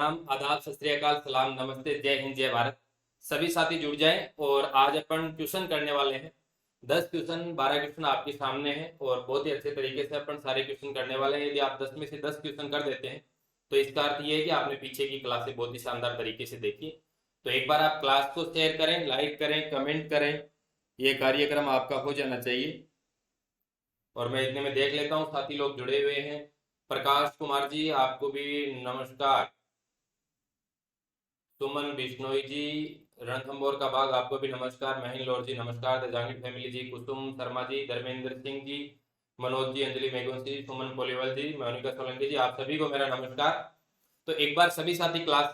प्रणाम, आदाब, सत श्री अकाल, सलाम, नमस्ते, जय हिंद, जय भारत। सभी साथी जुड़ जाएं और आज अपन ट्यूशन करने वाले हैं। 10 क्वेश्चन 12 क्वेश्चन आपके सामने हैं और बहुत ही अच्छे तरीके से अपन सारे क्वेश्चन करने वाले हैं। यदि आप 10 में से 10 क्वेश्चन कर देते हैं तो इसका अर्थ ये है कि आपने पीछे की क्लासें बहुत ही शानदार तरीके से देखी। तो एक बार आप क्लास को शेयर करें, लाइक करें, कमेंट करें। ये कार्यक्रम आपका हो जाना चाहिए। और मैं इतने में देख लेता हूँ साथी लोग जुड़े हुए हैं। प्रकाश कुमार जी, आपको भी नमस्कार। सुमन बिश्नोई जी, रणथंबोर का बाग, आपको भी नमस्कार। महीन लौर जी नमस्कार। द जांगिड फैमिली जी, कुसुम शर्मा जी, धर्मेंद्र सिंह जी, मनोज जी, अंजलि मेघवंशी जी, सुमन पोलीवाल जी, मोनिका सोलंकी जी, आप सभी को मेरा नमस्कार। तो एक बार सभी साथी क्लास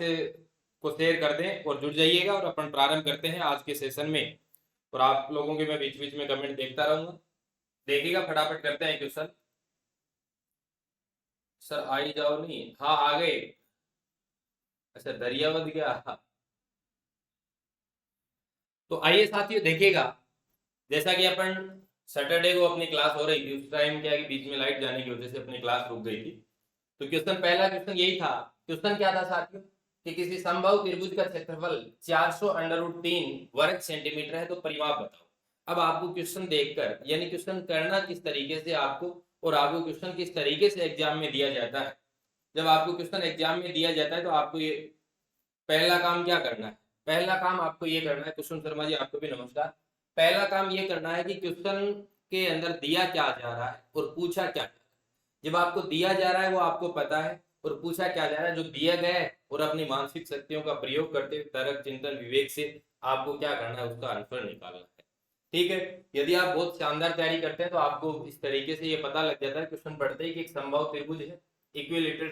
को शेयर कर दें और जुड़ जाइएगा और अपन प्रारंभ करते हैं आज के सेशन में। और आप लोगों के मैं बीच बीच में कमेंट देखता रहूंगा, देखिएगा। फटाफट करते हैं क्वेश्चन। सर आई जाओ नहीं, हाँ आ गए। अच्छा, दरियावत गया। तो आइए साथियों देखिएगा, जैसा कि अपन सैटरडे को अपनी क्लास हो रही थी, उस टाइम क्या है कि बीच में लाइट जाने की वजह से अपनी क्लास रुक गई थी। तो क्वेश्चन, पहला क्वेश्चन यही था। क्वेश्चन क्या था साथियों कि किसी समबाहु त्रिभुज का क्षेत्रफल 400√3 वर्ग सेंटीमीटर है, तो परिमाप बताओ। अब आपको क्वेश्चन देखकर, यानी क्वेश्चन करना किस तरीके से आपको, और आपको क्वेश्चन किस तरीके से एग्जाम में दिया जाता है। जब आपको क्वेश्चन एग्जाम में दिया जाता है तो आपको ये पहला काम क्या करना है। पहला काम आपको ये करना है, कुसुम शर्मा जी आपको भी नमस्कार। पहला काम ये करना है कि क्वेश्चन के अंदर दिया क्या जा रहा है और पूछा क्या जा रहा है। जब आपको दिया जा रहा है वो आपको पता है, और पूछा क्या जा रहा है जो दिया गया है, और अपनी मानसिक शक्तियों का प्रयोग करते हुए तर्क चिंतन विवेक से आपको क्या करना है, उसका आंसर निकालना है। ठीक है। यदि आप बहुत शानदार तैयारी करते हैं तो आपको इस तरीके से ये पता लग जाता है क्वेश्चन पढ़ते ही कि एक समबाहु त्रिभुज है, इक्विलेटरल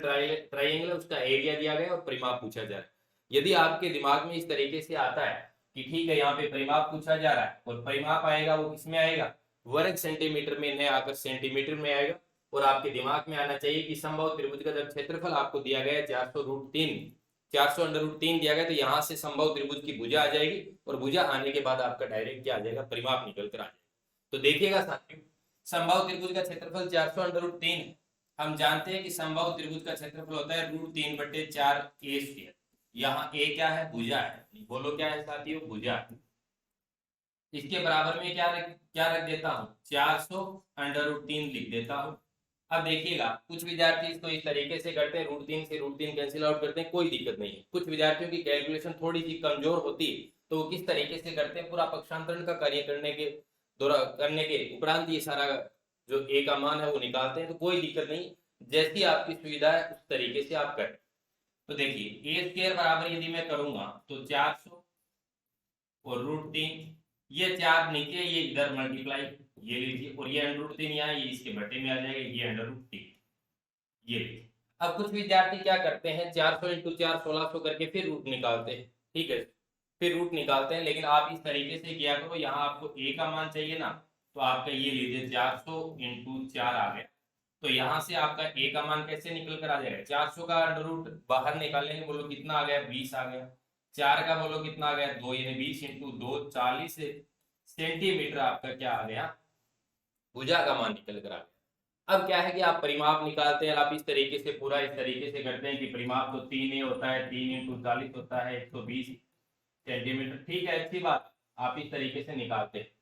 ट्राइंगल है, उसका एरिया दिया गया और परिमाप पूछा जा रहा है। यदि आपके दिमाग में इस तरीके से आता है कि ठीक है, यहाँ पे परिमाप पूछा जा रहा है और परिमाप आएगा वो किसमें आएगा, वर्ग सेंटीमीटर में न आकर सेंटीमीटर में आएगा। और आपके दिमाग में आना चाहिए कि समबाहु त्रिभुज का जब क्षेत्रफल आपको दिया गया है 400√3 दिया गया, तो यहाँ से समबाहु त्रिभुज की भुजा आ जाएगी, और भुजा आने के बाद आपका डायरेक्ट क्या आ जाएगा, परिमाप निकल कर आ जाएगा। तो देखिएगा साथियों, समबाहु त्रिभुज का क्षेत्रफल 400√3 है। हम जानते हैं कि समबाहु त्रिभुज का क्षेत्रफल होता है √3/4 a²। यहाँ a क्या है, भुजा है। बोलो क्या है साथियों, भुजा। इसके बराबर में क्या रख देता हूँ, 400√3 लिख देता हूँ। अब देखिएगा, कुछ विद्यार्थी इसको इस तरीके से करते हैं, √3 से √3 कैंसिल आउट करते हैं, कोई दिक्कत नहीं है। कुछ विद्यार्थियों की कैलकुलेशन थोड़ी सी कमजोर होती है, तो वो किस तरीके से करते हैं, पूरा पक्षांतरण का कार्य करने के उपरांत ये सारा जो a का मान है वो निकालते हैं। तो कोई दिक्कत नहीं, जैसी आपकी सुविधा है उस तरीके से आप करें। तो देखिए a² बराबर यदि मैं करूंगा तो 400 और √3, ये 4 नीचे, ये इधर मल्टीप्लाई, ये लीजिए, और ये √3 यहाँ, ये इसके बटे में आ जाएगा, ये √3, ये लीजिए। अब कुछ विद्यार्थी क्या करते हैं, 400 × 4 1600 करके फिर रूट निकालते हैं। ठीक है, फिर रूट निकालते हैं, लेकिन आप इस तरीके से किया करो। यहाँ आपको a का मान चाहिए ना, तो आपका ये लीजिए 400 × 4 आ गया। तो यहाँ से आपका a का मान कैसे निकल कर आ जाएगा, 400 का √ बाहर निकालेंगे, बोलो कितना आ गया, 20 आ गया। 4 का बोलो कितना आ गया, 2, यानी 20 × 2 40 सेंटीमीटर आपका क्या आ गया, भुजा का मान निकल कर आ गया। अब क्या है कि आप परिमाप निकालते हैं, आप इस तरीके से पूरा इस तरीके से करते हैं कि परिमाप तो 3a होता है, 3 × 40 होता है 120 सेंटीमीटर। ठीक है, अच्छी बात, आप इस तरीके से निकालते हैं।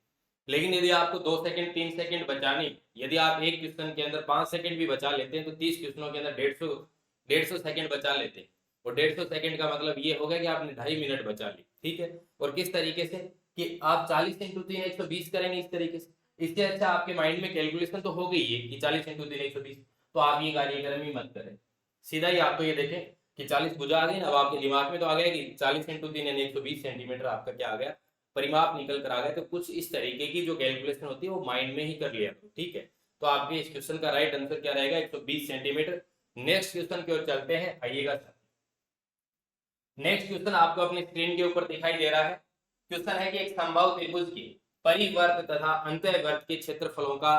लेकिन यदि आपको 2 सेकंड 3 सेकंड बचानी, यदि आप एक क्वेश्चन के अंदर 5 सेकंड भी बचा लेते हैं तो 30 क्वेश्चनों के अंदर 150 सेकंड बचा लेते हैं। और 150 सेकंड का मतलब ये हो गया कि आपने 2.5 मिनट बचा ली। ठीक है, और किस तरीके से कि आप 40 × 3 120 करेंगे इस तरीके से। इससे अच्छा आपके माइंड में कैलकुलेशन तो हो गई है कि 40 × 3 120, तो आप ये कार्यक्रम ही मत करें, सीधा ही आप तो ये देखें कि 40 भुजा आ गई ना। अब आपके दिमाग में तो आ गया कि 40 × 3 यानी 120 सेंटीमीटर आपका क्या आ गया, परिमाप निकल कर आ गए। तो कुछ इस तरीके की जो कैलकुलेशन होती है वो माइंड में ही कर लिया। ठीक है, तो आपके इस क्वेश्चन का राइट आंसर क्या रहेगा, 120 सेंटीमीटर। नेक्स्ट क्वेश्चन की ओर चलते हैं, आइएगा। नेक्स्ट क्वेश्चन आपको अपनी स्क्रीन के ऊपर दिखाई दे रहा है। क्वेश्चन है कि एक समबाहु त्रिभुज के परिवर्त तथा अंतःवर्त के क्षेत्रफलों का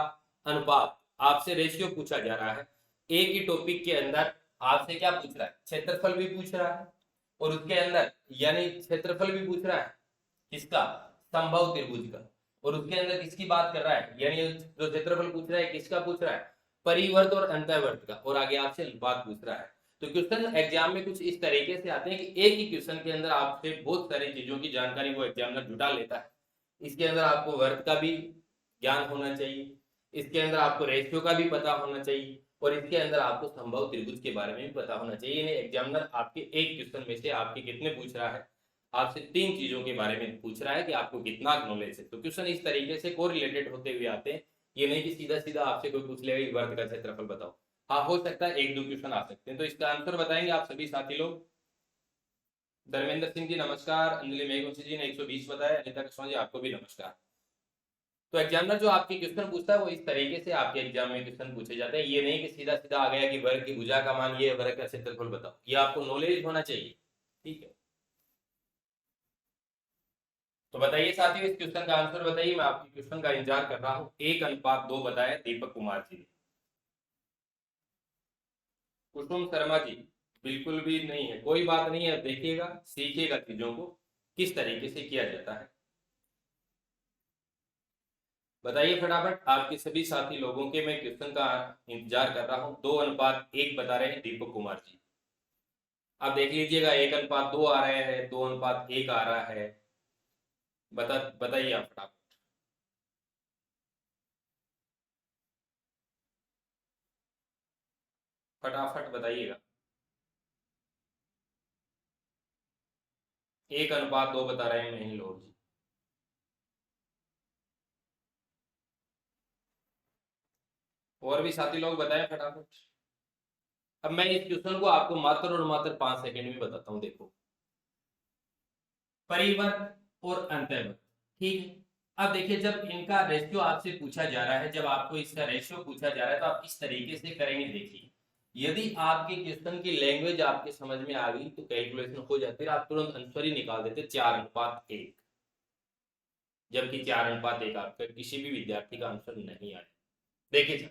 अनुपात, आपसे रेशियो पूछा जा रहा है। एक ही टॉपिक के अंदर आपसे क्या पूछ रहा है, क्षेत्रफल भी पूछ रहा है, और उसके अंदर यानी क्षेत्रफल भी पूछ रहा है किसका, समबाहु त्रिभुज का, और उसके अंदर किसकी बात कर रहा है, यानी जो क्षेत्रफल पूछ रहा है किसका पूछ रहा है, परिवर्त और अंतःवर्त का, और आगे आपसे बात पूछ रहा है। तो क्वेश्चन एग्जाम में कुछ इस तरीके से आते हैं कि एक ही क्वेश्चन के अंदर आपसे बहुत सारी चीजों की जानकारी वो एग्जामिनर जुटा लेता है। इसके अंदर आपको वर्ग का भी ज्ञान होना चाहिए, इसके अंदर आपको रेशियो का भी पता होना चाहिए, और इसके अंदर आपको संभव त्रिभुज के बारे में भी पता होना चाहिए। यानी एग्जामिनर आपके एक क्वेश्चन में से आपके कितने पूछ रहा है, आपसे 3 चीजों के बारे में पूछ रहा है कि आपको कितना नॉलेज है। तो क्वेश्चन इस तरीके से कोरिलेटेड होते हुए आते हैं। ये नहीं कि सीधा सीधा आपसे कोई पूछ लेगा वर्ग का क्षेत्रफल बताओ। हाँ, हो सकता है 1-2 क्वेश्चन आ सकते हैं। तो इसका आंसर बताएंगे आप सभी साथी लोग। धर्मेंद्र सिंह जी नमस्कार, अंजलि मेघवंशी जी ने 120 बताया, अनिता कृष्णा जी आपको भी नमस्कार। तो एग्जामिनर जो आपके क्वेश्चन पूछता है वो इस तरीके से आपके एग्जाम में क्वेश्चन पूछे जाते हैं। ये नहीं कि सीधा सीधा आ गया कि वर्ग की भुजा का मान ये, वर्ग का क्षेत्रफल बताओ। ये आपको नॉलेज होना चाहिए, ठीक है। तो बताइए साथियों, इस क्वेश्चन का आंसर बताइए। मैं आपके क्वेश्चन का इंतजार कर रहा हूं। 1:2 बताया दीपक कुमार जी। कुसुम शर्मा जी बिल्कुल भी नहीं है, कोई बात नहीं है, देखिएगा सीखिएगा चीजों को किस तरीके से किया जाता है। बताइए फटाफट, आपके सभी साथी लोगों के मैं क्वेश्चन का इंतजार कर रहा हूं। 2:1 बता रहे हैं दीपक कुमार जी। आप देख लीजिएगा 1:2 आ रहा है, 2:1 आ रहा है। बताइए आप फटाफट। फटाफट बताइएगा। 1:2 बता रहे हैं नहीं लोग जी। और भी साथी लोग बताएं फटाफट। अब मैं इस क्वेश्चन को आपको मात्र और मात्र 5 सेकंड में बताता हूं। देखो, परिवर्त और अंतर्वर्त, ठीक है। अब देखिए, जब इनका रेशियो आपसे पूछा जा रहा है, जब आपको इसका रेशियो पूछा जा रहा है तो आप इस तरीके से करेंगे। देखिए, यदि आपके क्वेश्चन की लैंग्वेज आपके समझ में आ गई तो कैलकुलेशन हो जाती है, आप तुरंत आंसर ही निकाल देते 4:1, जबकि 4:1 आपका किसी भी विद्यार्थी का आंसर नहीं आया। देखिए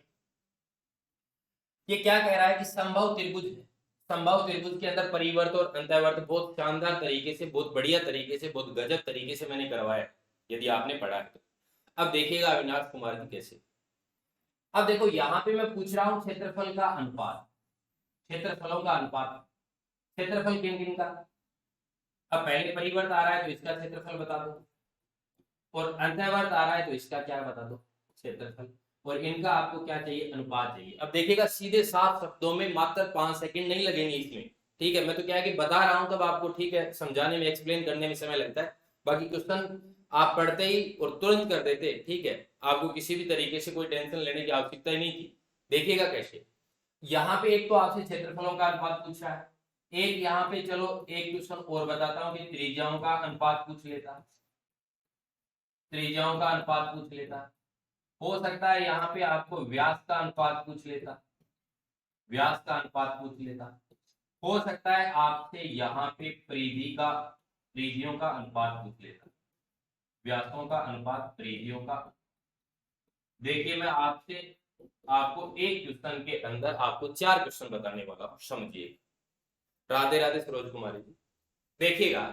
ये क्या कह रहा है कि संभव त्रिभुज है। संभव त्रिभुज के अंदर परिवर्त और अंतर्वर्त बहुत शानदार तरीके से, बहुत बढ़िया तरीके से, बहुत गजब तरीके से मैंने करवाया, यदि आपने पढ़ा है तो। अब देखिएगा अविनाश कुमार जी कैसे। अब देखो, यहाँ पे मैं पूछ रहा हूं क्षेत्रफल का अनुपात, क्षेत्रफलों का अनुपात, क्षेत्रफल किन किन का। अब पहले परिवर्त आ रहा है तो इसका क्षेत्रफल बता दो, और अंतर्वर्त आ रहा है तो इसका क्या बता दो, क्षेत्रफल। और इनका आपको क्या चाहिए, अनुपात चाहिए। अब देखिएगा सीधे 7 शब्दों में मात्र 5 सेकंड नहीं लगेंगे इसमें, ठीक है। मैं तो क्या है कि बता रहा हूं तब आपको, ठीक है, समझाने में, एक्सप्लेन करने में समय लगता है। बाकी क्वेश्चन आप पढ़ते ही और तुरंत कर देते, ठीक है। आपको किसी भी तरीके से कोई टेंशन लेने की आवश्यकता ही नहीं थी। देखिएगा कैसे, यहाँ पे एक तो आपसे क्षेत्रफलों का अनुपात पूछ रहा है, एक यहाँ पे चलो एक क्वेश्चन और बताता हूँ कि त्रिज्याओं का अनुपात पूछ लेता, त्रिज्याओं का अनुपात पूछ लेता। हो सकता है यहाँ पे आपको व्यास का अनुपात पूछ लेता, व्यास का अनुपात पूछ लेता। हो सकता है आपसे यहाँ पे परिधि का, परिधियों का अनुपात पूछ लेता, व्यासों का अनुपात परिधियों का। देखिए मैं आपसे, आपको एक क्वेश्चन के अंदर आपको 4 क्वेश्चन बताने वाला हूं, समझिए। राधे राधे सरोज कुमारी जी। देखिएगा,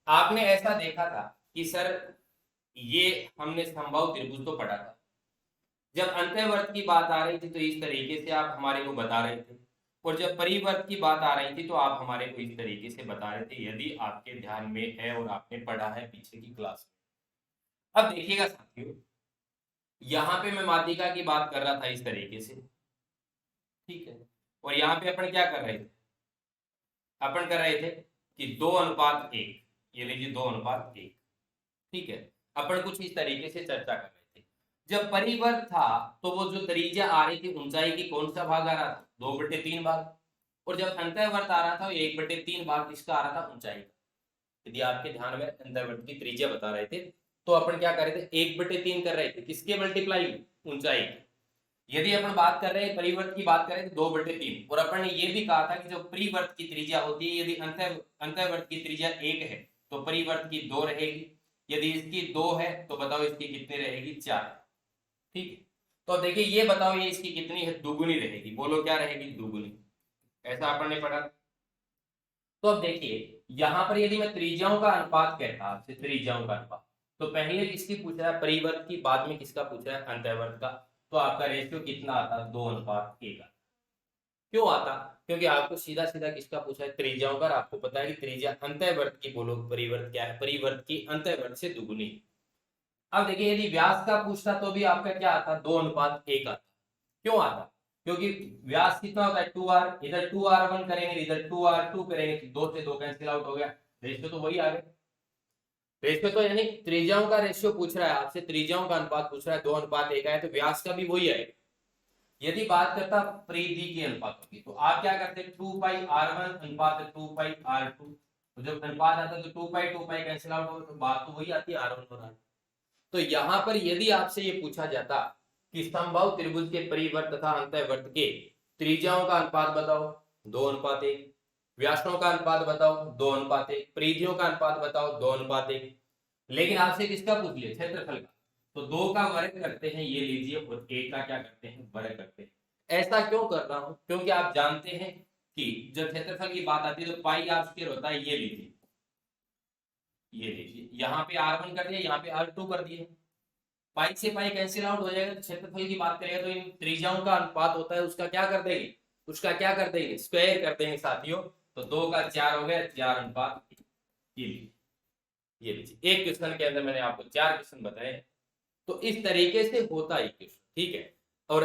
आपने ऐसा देखा था कि सर ये हमने संभव त्रिभुज तो पढ़ा था, जब अंतःवर्त की बात आ रही थी तो इस तरीके से आप हमारे को बता रहे थे, और जब परिवर्त की बात आ रही थी तो आप हमारे को इस तरीके से बता रहे थे, यदि आपके ध्यान में है और आपने पढ़ा है पीछे की क्लास में। अब देखिएगा साथियों, यहाँ पे मैं माध्यिका की बात कर रहा था इस तरीके से, ठीक है। और यहाँ पे अपन क्या कर रहे थे, अपन कर रहे थे कि 2:1, ये लीजिए 2:1, ठीक है। अपन कुछ इस तरीके से चर्चा कर रहे थे। जब परिवर्त था तो वो जो त्रिज्या आ रही थी, ऊंचाई की कौन सा भाग आ रहा था, 2/3 भाग। और जब अंतःवर्त आ रहा था 1/3 भाग किसका आ रहा था, ऊंचाई का। यदि आपके ध्यान में अंतःवर्त की त्रिज्या बता रहे थे तो अपन क्या कर रहे थे, 1/3 कर रहे थे, किसके मल्टीप्लाई, ऊंचाई की। यदि अपन बात कर रहे हैं परिवर्त की बात करें तो 2/3, और अपन ने ये भी कहा था कि जो परिवर्त की त्रिज्या होती है, यदि अंतःवर्त की त्रिज्या 1 है तो परिवर्त की 2 रहेगी, यदि इसकी 2 है तो बताओ इसकी कितनी रहेगी, 4, ठीक है। तो देखिए ये बताओ ये इसकी कितनी है, दुगुनी रहेगी। बोलो क्या रहेगी, दुगुनी। ऐसा अपन ने पढ़ा। तो अब देखिए यहां पर यदि मैं त्रिज्याओं का अनुपात कहता आपसे, त्रिज्याओं का अनुपात, तो पहले किसकी पूछ रहा है, परिवर्त की, बाद में किसका पूछ रहा है, अंतःवर्त का। तो आपका रेशियो कितना आता है, 2:1 का। क्यों आता? क्योंकि आपको सीधा सीधा किसका पूछा है, त्रिज्याओं का। आपको पता है कि त्रिज्या अंतःवर्त की, बोलो परिवर्त क्या है, परिवर्त की अंतःवर्त से दुगुनी। अब देखिए यदि व्यास का पूछता तो भी आपका क्या आता, 2:1 आता। क्यों आता? क्योंकि व्यास कितना होता है 2r, इधर 2r1 करेंगे, इधर 2r2 करेंगे, तो 2 से 2 कैंसिल आउट हो गया, रेशियो तो वही आ गया। रेशियो तो यानी त्रिज्याओं का रेशियो पूछ रहा है आपसे, त्रिज्याओं का अनुपात पूछ रहा है, 2:1 है, तो व्यास का भी वही आएगा। यदि बात करता परिधि के अनुपातों की, तो आप क्या करते हैं, 2πr1 अनुपात 2πr2, तो जब अनुपात आता है तो 2π कैंसिल आउट हो, तो बात तो वही आती है r1 और r2। तो यहां पर यदि आपसे ये पूछा जाता कि समबाहु त्रिभुज के परिवर्त तथा अंतःवर्त के त्रिज्याओं का अनुपात बताओ, 2:1, व्यासों का अनुपात बताओ 2:1, परिधियों का अनुपात बताओ 2:1, लेकिन आपसे किसका पूछ लिया, क्षेत्रफल का, तो 2 का वर्ग करते हैं ये लीजिए, और 1 का क्या करते हैं, वर्ग करते हैं। ऐसा क्यों कर रहा हूं, क्योंकि आप जानते हैं कि जब क्षेत्रफल की बात आती है तो पाई आप स्क्वायर होता है, ये लीजिए, ये लीजिए, यहाँ पे r1 कर दिया, यहाँ पे r2 कर दिए, पाई से पाई कैंसिल आउट हो जाएगा। तो क्षेत्रफल की बात करेगा तो इन त्रिज्याओं का अनुपात होता है, उसका क्या कर देंगे, उसका क्या कर देंगे, स्क्वायर कर देंगे साथियों। तो 2 का 4 हो गया, 4:1। ये लीजिए, एक क्वेश्चन के अंदर मैंने आपको 4 क्वेश्चन बताए। तो इस तरीके से होता है क्वेश्चन, ठीक है। और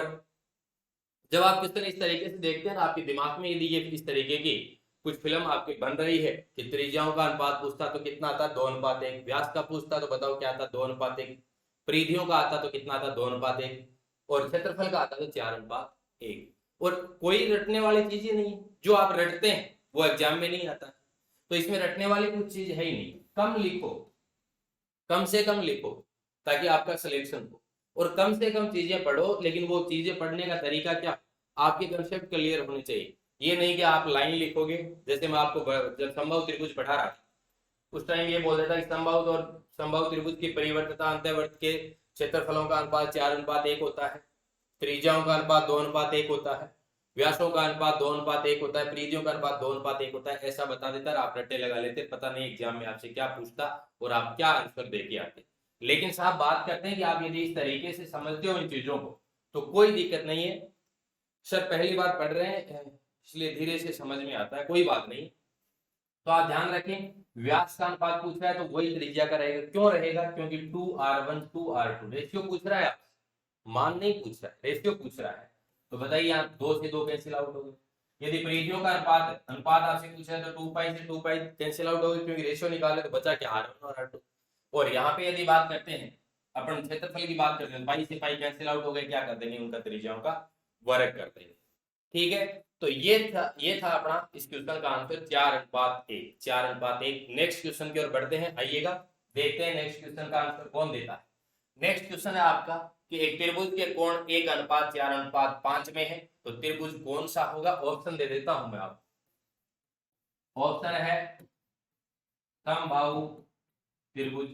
जब आप क्वेश्चन इस तरीके से देखते हैं ना, आपके दिमाग में यदि ये इस तरीके की कुछ फिल्म आपकी बन रही है कि त्रिज्याओं का अनुपात पूछता तो कितना आता, 2:1, व्यास का पूछता तो बताओ क्या आता, 2:1, परिधियों का आता तो कितना आता, 2:1, और क्षेत्रफल का आता तो 4:1। और कोई रटने वाली चीजें नहीं है, जो आप रटते हैं वो एग्जाम में नहीं आता। तो इसमें रटने वाली कुछ चीज है ही नहीं। कम लिखो, कम से कम लिखो, ताकि आपका सिलेक्शन हो, और कम से कम चीजें पढ़ो, लेकिन वो चीजें पढ़ने का तरीका क्या, आपके कंसेप्ट क्लियर होने चाहिए। ये नहीं कि आप लाइन लिखोगे, जैसे मैं आपको जब समबाहु त्रिभुज पढ़ा रहा था उस टाइम ये बोल देता कि समबाहु और समबाहु त्रिभुज की परिवर्तता अंतःवर्त के क्षेत्रफलों का अनुपात 4:1 होता है, त्रिज्याओं का अनुपात 2:1 होता है, व्यासों का अनुपात 2:1 होता है, परिधियों का अनुपात 2:1 होता है, ऐसा बता देता, आप रट्टे लगा लेते, पता नहीं एग्जाम में आपसे क्या पूछता और आप क्या आंसर दे के आते। लेकिन साहब बात करते हैं कि आप यदि इस तरीके से समझते हो इन चीजों को तो कोई दिक्कत नहीं है। सर पहली बार पढ़ रहे हैं इसलिए धीरे से समझ में आता है, कोई बात नहीं। तो आप ध्यान रखें, व्यास का अनुपात पूछ रहा है तो वही त्रिज्या का रहेगा। क्यों रहेगा, क्योंकि 2r1 2r2 रेशियो पूछ रहा है, मान नहीं पूछ रहा है, रेशियो पूछ रहा है। तो बताइए यहाँ 2 से 2 कैंसिल आउट हो गए। यदि परिधियों का अनुपात आपसे पूछ रहा है तो 2π से 2π कैंसिल आउट हो गए, क्योंकि रेशियो निकाले तो बचा क्या, r1 और r2। और यहाँ पे यदि बात करते हैं, अपन क्षेत्रफल की बात करते हैं, पाई से पाई कैंसिल आउट हो गए, क्या कर देंगे, उनका त्रिज्याओं का वर्ग कर देंगे। ठीक है, तो ये था अपना इस क्वेश्चन का आंसर 4:1, 4:1। नेक्स्ट क्वेश्चन की ओर बढ़ते हैं, आइएगा देखते हैं नेक्स्ट क्वेश्चन का आंसर कौन देता है। नेक्स्ट क्वेश्चन है आपका कि एक त्रिभुज के कोण 1:4:5 में है, तो त्रिभुज कौन सा होगा। ऑप्शन दे देता हूं मैं आपको। ऑप्शन है समबाहु त्रिभुज,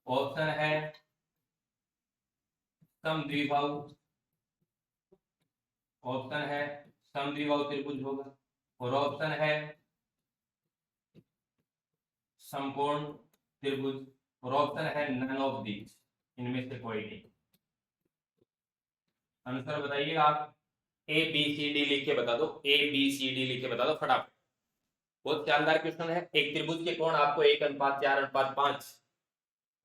ऑप्शन है समद्विबाहु, ऑप्शन है समद्विबाहु त्रिभुज होगा, और ऑप्शन है समकोण त्रिभुज, और ऑप्शन है नन ऑफ दीज, इनमें से कोई नहीं। आंसर बताइएगा आप, ए बी सी डी लिख के बता दो, ए बी सी डी लिख के बता दो फटाफट। बहुत शानदार क्वेश्चन है। एक त्रिभुज के कोण आपको 1:4:5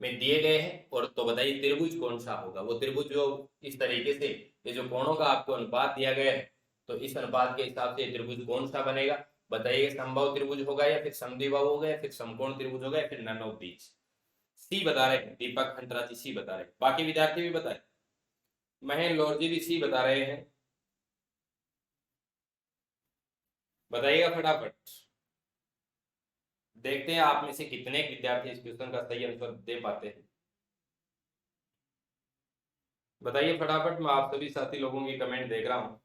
में दिए गए हैं, और तो बताइए त्रिभुज कौन सा होगा। वो त्रिभुज जो इस तरीके से ये जो कोणों का आपको अनुपात दिया गया है, तो इस अनुपात के हिसाब से त्रिभुज कौन सा बनेगा, बताइए। समबाहु त्रिभुज होगा, या फिर समद्विबाहु होगा, या फिर समकोण त्रिभुज होगा, या फिर नन ऑफ दीज। सी बता रहे हैं दीपक हंटरा जी, सी बता रहे हैं, बाकी विद्यार्थी भी बताए, महेंद्र लौर जी भी सी बता रहे हैं, बताइएगा फटाफट। देखते हैं आप में से कितने विद्यार्थी इस क्वेश्चन का सही आंसर दे पाते हैं। बताइए फटाफट, मैं आप सभी साथी लोगों की कमेंट देख रहा हूं,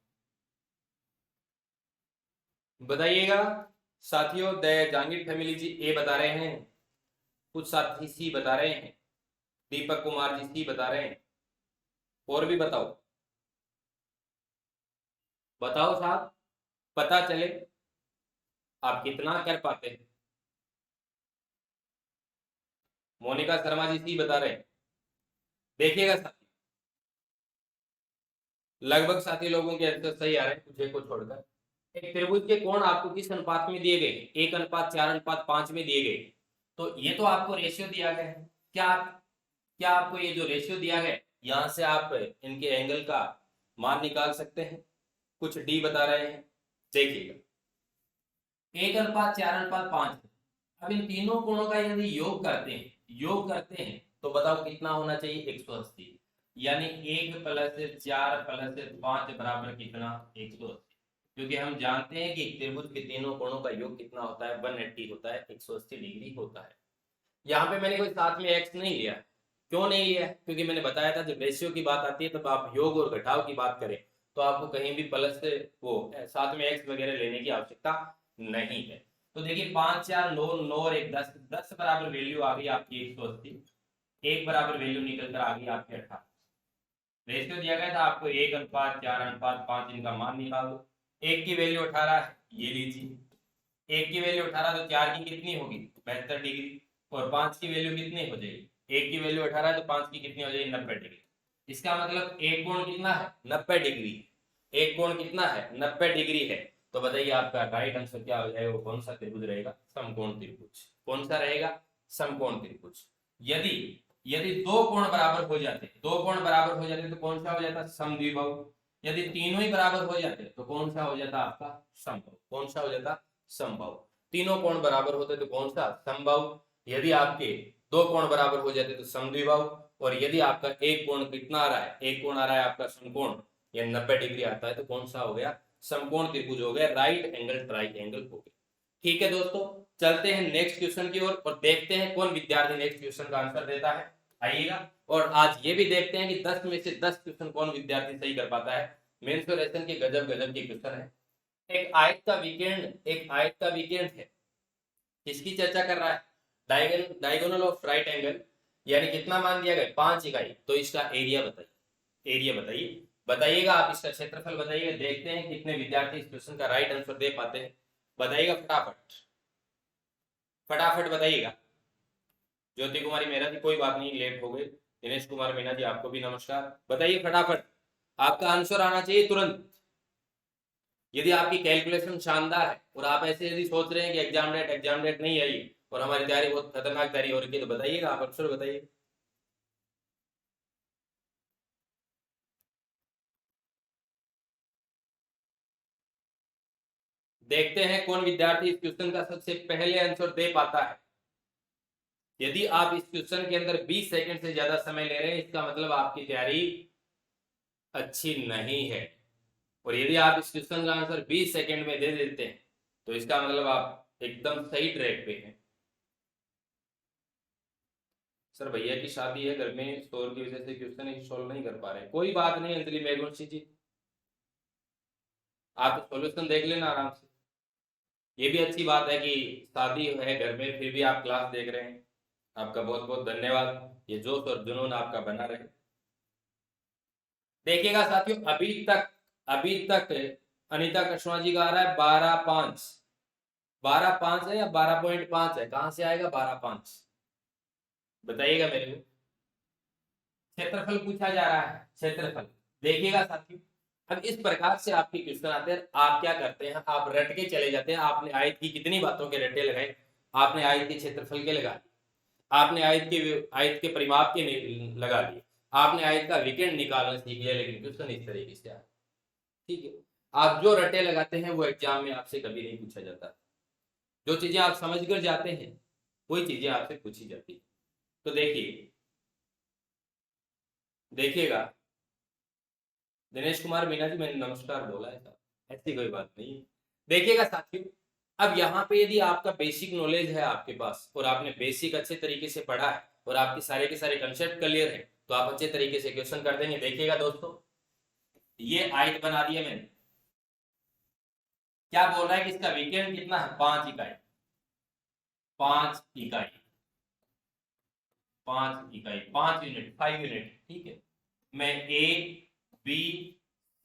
बताइएगा साथियों। द जहांगीर फैमिली जी ए बता रहे हैं, कुछ साथी सी बता रहे हैं, दीपक कुमार जी सी बता रहे हैं, और भी बताओ, बताओ साहब, पता चले आप कितना कर पाते हैं। मोनिका शर्मा जी सी बता रहे हैं, देखिएगा साथी, लगभग साथी लोगों के आंसर सही आ रहे हैं, कुछ एक को छोड़कर। एक त्रिभुज के कोण आपको किस अनुपात में दिए गए? 1:4:5 में दिए गए। तो ये तो आपको रेशियो दिया गया है। क्या आपको ये जो रेशियो दिया गया है, यहाँ से आप इनके एंगल का मान निकाल सकते हैं। कुछ डी बता रहे हैं, देखिएगा 1:4:5। अब इन तीनों कोणों का यदि योग करते हैं तो बताओ कितना होना चाहिए? 180। यानी 1 + 4 + 5 बराबर कितना? 180। क्योंकि हम जानते हैं कि त्रिभुज के तीनों कोणों का योग कितना होता है? 180 होता है, 180 डिग्री होता है। यहाँ पे मैंने कोई साथ में एक्स नहीं लिया। क्यों नहीं लिया? क्योंकि मैंने बताया था जब रेशियो की बात आती है तब आप योग और घटाव की बात करें तो आपको कहीं भी प्लस से वो साथ में एक्स वगैरह लेने की आवश्यकता नहीं है। तो देखिए 5 4 9 9 और 1 10 10 बराबर वैल्यू आ गई आपकी 180। 1 बराबर वैल्यू निकल कर आ गई आपके 18। रेशियो दिया गया था आपको 1:4:5, इनका मान निकाल दो। 1 की वैल्यू 18 है, ये लीजिए। 1 की वैल्यू 18 तो 4 की कितनी होगी? 72 डिग्री। और 5 की वैल्यू कितनी हो जाएगी? 1 की वैल्यू 18 है तो 5 की कितनी हो जाएगी? 90 डिग्री। इसका मतलब एक कोण कितना है? 90 डिग्री। एक कोण कितना है? 90 डिग्री है। तो बताइए आपका राइट आंसर क्या हो जाएगा? वो कौन सा त्रिभुज रहेगा? समकोण त्रिभुज। कौन सा रहेगा? समकोण त्रिभुज। यदि यदि दो कोण बराबर हो जाते, तो कौन सा हो जाता? समद्विबाहु। यदि तीनों ही बराबर हो जाते तो कौन सा हो जाता आपका? समबाहु। कौन सा हो जाता? समबाहु। तीनों कोण बराबर होते तो कौन सा? समबाहु। यदि आपके दो कोण बराबर हो जाते तो समद्विबाहु। और यदि आपका एक कोण कितना आ रहा है? एक कोण आ रहा है आपका समकोण, या 90 डिग्री आता है तो कौन सा हो गया? समकोण त्रिभुज हो गया, राइट एंगल ट्राइंगल हो गया। ठीक है दोस्तों, चलते हैं नेक्स्ट क्वेश्चन की ओर और देखते हैं कौन विद्यार्थी नेक्स्ट क्वेश्चन का आंसर देता है। आइएगा। और आज ये भी देखते हैं कि 10 में से 10 क्वेश्चन कौन विद्यार्थी सही कर पाता है। मेंसुरेशन के गजब गजब के क्वेश्चन है। एक आयत का विकर्ण है, किसकी चर्चा कर रहा है? डायगोनल ऑफ राइट एंगल, यानी कितना मान दिया गया? 5 इकाई। तो इसका एरिया बताइए। बताइएगा आप, इसका क्षेत्रफल बताइएगा। देखते हैं कितने विद्यार्थी इस क्वेश्चन का राइट आंसर दे पाते हैं। बताइएगा फटाफट बताइएगा। ज्योति कुमारी मेहरा जी, कोई बात नहीं, लेट हो गए। दिनेश कुमार मीना जी, आपको भी नमस्कार। बताइए फटाफट, आपका आंसर आना चाहिए तुरंत। यदि आपकी कैलकुलेशन शानदार है और आप ऐसे यदि सोच रहे हैं कि एग्जाम डेट नहीं आई और हमारी तैयारी बहुत खतरनाक तैयारी हो रही है, तो बताइएगा आप, आंसर बताइए। देखते हैं कौन विद्यार्थी इस क्वेश्चन का सबसे पहले आंसर दे पाता है। यदि आप इस क्वेश्चन के अंदर 20 सेकंड से ज्यादा समय ले रहे हैं, इसका मतलब आपकी तैयारी अच्छी नहीं है। और यदि आप इस क्वेश्चन का आंसर 20 सेकंड में दे देते हैं तो इसका मतलब आप एकदम सही ट्रैक पे हैं। सर भैया की शादी है, घर में शोर की वजह से क्वेश्चन ही सॉल्व नहीं कर पा रहे। कोई बात नहीं अंजलि मेघवंशी जी, आप सॉल्यूशन देख लेना आराम से। ये भी अच्छी बात है कि शादी है घर में फिर भी आप क्लास देख रहे हैं। आपका बहुत बहुत धन्यवाद। ये जोश और जुनून आपका बना रहे। देखिएगा साथियों, अभी तक अनीता कृष्णा जी का आ रहा है 12.5। 12.5 है या 12.5 है? कहां से आएगा 12.5? बताइएगा मेरे को। क्षेत्रफल पूछा जा रहा है, क्षेत्रफल। देखिएगा साथियों, अब इस प्रकार से आपके क्वेश्चन आते हैं। आप क्या करते हैं? आप रट के चले जाते हैं। आपने आयत की कितनी बातों के रट्टे लगाए? आपने आयत के क्षेत्रफल के लगा, आपने आयत के परिमाप के लगा लिए, आपने आयत का विकर्ण निकालना सीख लिया, लेकिन क्वेश्चन इस तरीके से आया। ठीक है, आप जो रटे लगाते हैं वो एग्जाम में आपसे कभी नहीं पूछा जाता। जो चीजें आप समझ कर जाते हैं वही चीजें आपसे पूछी जाती है। तो देखिएगा दिनेश कुमार मीना जी, मैंने नमस्कार बोला है, ऐसी कोई बात नहीं है। देखिएगा साथियों, अब यहाँ पे यदि आपका बेसिक नॉलेज है आपके पास और आपने बेसिक अच्छे तरीके से पढ़ा है और आपके सारे के सारे कंसेप्ट क्लियर है तो आप अच्छे तरीके से क्वेश्चन कर देंगे। देखिएगा दोस्तों, ये आयत बना दिया मैंने। क्या बोल रहा है कि इसका विकर्ण कितना है? 5 इकाई। 5 इकाई, 5 यूनिट, 5 यूनिट। ठीक है, मैं ए बी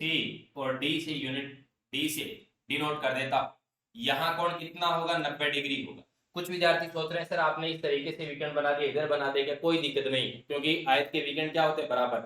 सी और डी से डिनोट कर देता हूं। यहाँ कोण कितना होगा? 90 डिग्री होगा। कुछ विद्यार्थी सोच रहे हैं सर आपने इस तरीके से विकर्ण बना दिया, इधर बना देगा। कोई दिक्कत नहीं, क्योंकि आयत के विकर्ण क्या होते हैं? बराबर।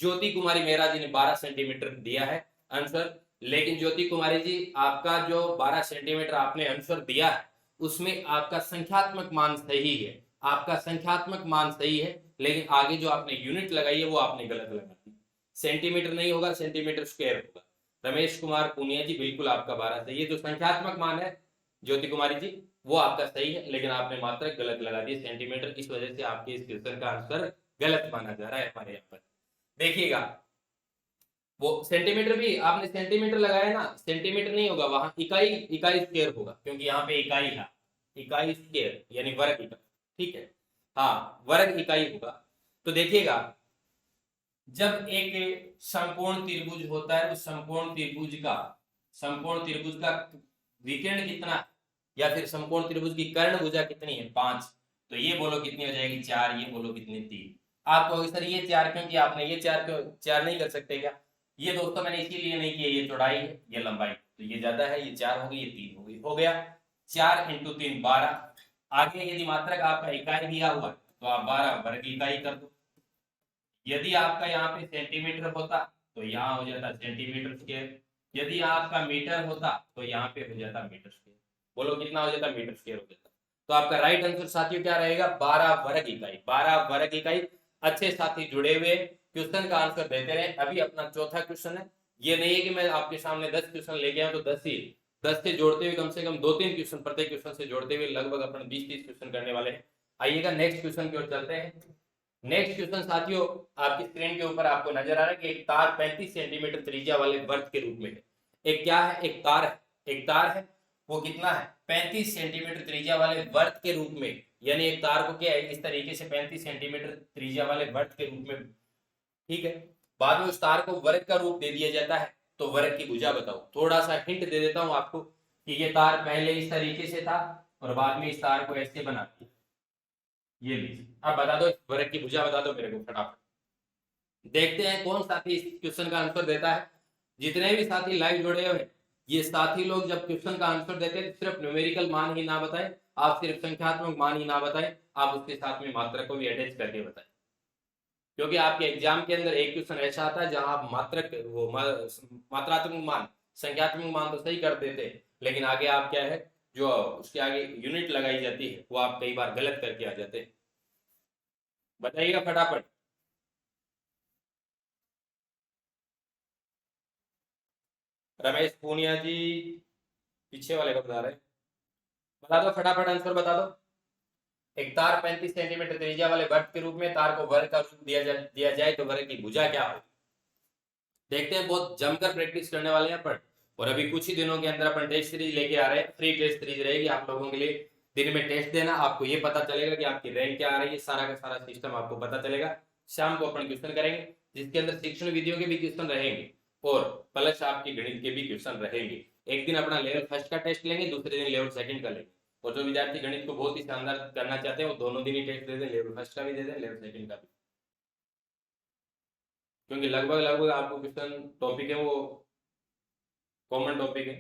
ज्योति कुमारी मेहरा जी ने 12 सेंटीमीटर दिया है आंसर। लेकिन ज्योति कुमारी जी आपका जो 12 सेंटीमीटर आपने आंसर दिया है उसमें आपका संख्यात्मक मान सही है, आपका संख्यात्मक मान सही है, लेकिन आगे जो आपने यूनिट लगाई है वो आपने गलत लगा दी। सेंटीमीटर नहीं होगा, सेंटीमीटर स्क्वायर होगा। रमेश कुमार पुनिया जी बिल्कुल आपका 12 सही है। जो संख्यात्मक मान है ज्योति कुमारी जी वो आपका सही है, लेकिन आपने मात्रक गलत लगा दी सेंटीमीटर, इस वजह से आपके इस क्वेश्चन का आंसर गलत माना जा रहा है हमारे यहाँ पर। देखिएगा वो सेंटीमीटर भी आपने सेंटीमीटर लगाया ना, सेंटीमीटर नहीं होगा, वहां इकाई इकाई स्क्वायर होगा, क्योंकि यहाँ पे इकाई है, इकाई स्क्वायर यानी वर्ग इकाई, ठीक है, हाँ वर्ग इकाई होगा। तो देखिएगा जब एक समकोण त्रिभुज होता है, उस समकोण त्रिभुज का विकर्ण कितना, या फिर समकोण त्रिभुज की कर्ण भुजा कितनी है 5, तो ये बोलो कितनी हो जाएगी 4, ये बोलो कितनी 3। आप कहोगे सर ये 4 क्यों किया आपने, ये 4 क्यों 4 नहीं कर सकते क्या? ये दोस्तों मैंने इसीलिए नहीं किया, ये चौड़ाई है ये लंबाई, तो ये ज्यादा है, ये 4 हो गई, ये 3 हो गई, हो गया 4 × 3 12। आगे यदि मात्रक आपका इकाई दिया हुआ तो आप 12 वर्ग इकाई कर दो। यदि आपका यहाँ पे सेंटीमीटर होता तो यहाँ हो जाता सेंटीमीटर स्क्वायर, यदि आपका मीटर होता तो यहाँ पे हो जाता मीटर स्क्वायर। बोलो कितना हो जाता, मीटर स्क्वायर हो जाता। तो आपका राइट आंसर साथियों क्या रहेगा, 12 वर्ग इकाई, 12 वर्ग इकाई। अच्छे साथी जुड़े हुए क्वेश्चन का आंसर देते रहे। अभी अपना चौथा क्वेश्चन है, ये नहीं है कि मैं आपके सामने 10 क्वेश्चन लेके आऊं तो 10 से जोड़ते हुए कम से कम 2-3 क्वेश्चन, प्रत्येक क्वेश्चन से जोड़ते हुए लगभग अपन 20-30 क्वेश्चन करने वाले हैं। आइएगा नेक्स्ट क्वेश्चन की ओर चलते हैं। नेक्स्ट क्वेश्चन साथियों आपकी स्क्रीन के ऊपर आपको नजर आ रहा है कि एक तार 35 सेंटीमीटर त्रिज्या वाले वर्ग के रूप में है। एक क्या है, एक तार है, एक तार है, वो कितना है 35 सेंटीमीटर त्रिज्या वाले वर्ग के रूप में, यानी एक तार को क्या है इस तरीके से 35 सेंटीमीटर त्रिज्या वाले वर्ग के रूप में, ठीक है। बाद में उस तार को वर्ग का रूप दे दिया जाता है, तो वर्ग की भुजा बताओ। थोड़ा सा हिंट दे देता हूं आपको कि ये तार पहले इस तरीके से था और बाद में इस तार को ऐसे बना दिया, ये लीजिए। अब बता दो वर्ग की भुजा बता दो मेरे को फटाफट। देखते हैं कौन साथी इस क्वेश्चन का आंसर देता है। जितने भी साथी लाइव जुड़े हुए ये साथी लोग जब क्वेश्चन का आंसर देते हैं सिर्फ न्यूमेरिकल मान ही ना बताएं, आप सिर्फ संख्यात्मक मान ही ना बताएं, आप उसके साथ में मात्रा को भी अटैच करके बताएं। क्योंकि आपके एग्जाम के अंदर एक क्वेश्चन ऐसा आता है जहां आप मात्रात्मक मान संख्यात्मक मान तो सही कर देते हैं, लेकिन आगे आप क्या है जो उसके आगे यूनिट लगाई जाती है वो आप कई बार गलत करके आ जाते हैं। बताइएगा फटाफट। रमेश पूनिया जी पीछे वाले को बता रहे, बता दो फटाफट आंसर बता दो। एक तार 35 सेंटीमीटर त्रिज्या वाले वर्ग के रूप में, तार को वर्ग का रूप दिया जाए तो वर्ग की भुजा क्या हो। देखते हैं, बहुत जमकर प्रैक्टिस करने वाले हैं अपन। और अभी कुछ ही दिनों के अंदर अपन टेस्ट सीरीज लेके आ रहे हैं, फ्री टेस्ट सीरीज रहेगी आप लोगों के लिए। दिन में टेस्ट देना, आपको ये पता चलेगा कि आपकी रैंक क्या आ रही है, सारा का सारा सिस्टम आपको पता चलेगा। शाम को अपन क्वेश्चन करेंगे जिसके अंदर शिक्षण विधियों के भी क्वेश्चन रहेंगे और प्लस आपकी गणित के भी क्वेश्चन रहेंगे। एक दिन अपना लेवल फर्स्ट का टेस्ट लेंगे, दूसरे दिन लेवल सेकंड का लेंगे। और जो विद्यार्थी गणित को बहुत ही शानदार करना चाहते हैं वो दोनों दिन ही टेस्ट दे दें, लेवल फर्स्ट का भी दे दें, लेवल सेकंड का भी, क्योंकि लगभग लगभग आपको क्वेश्चन टॉपिक है वो कॉमन टॉपिक है।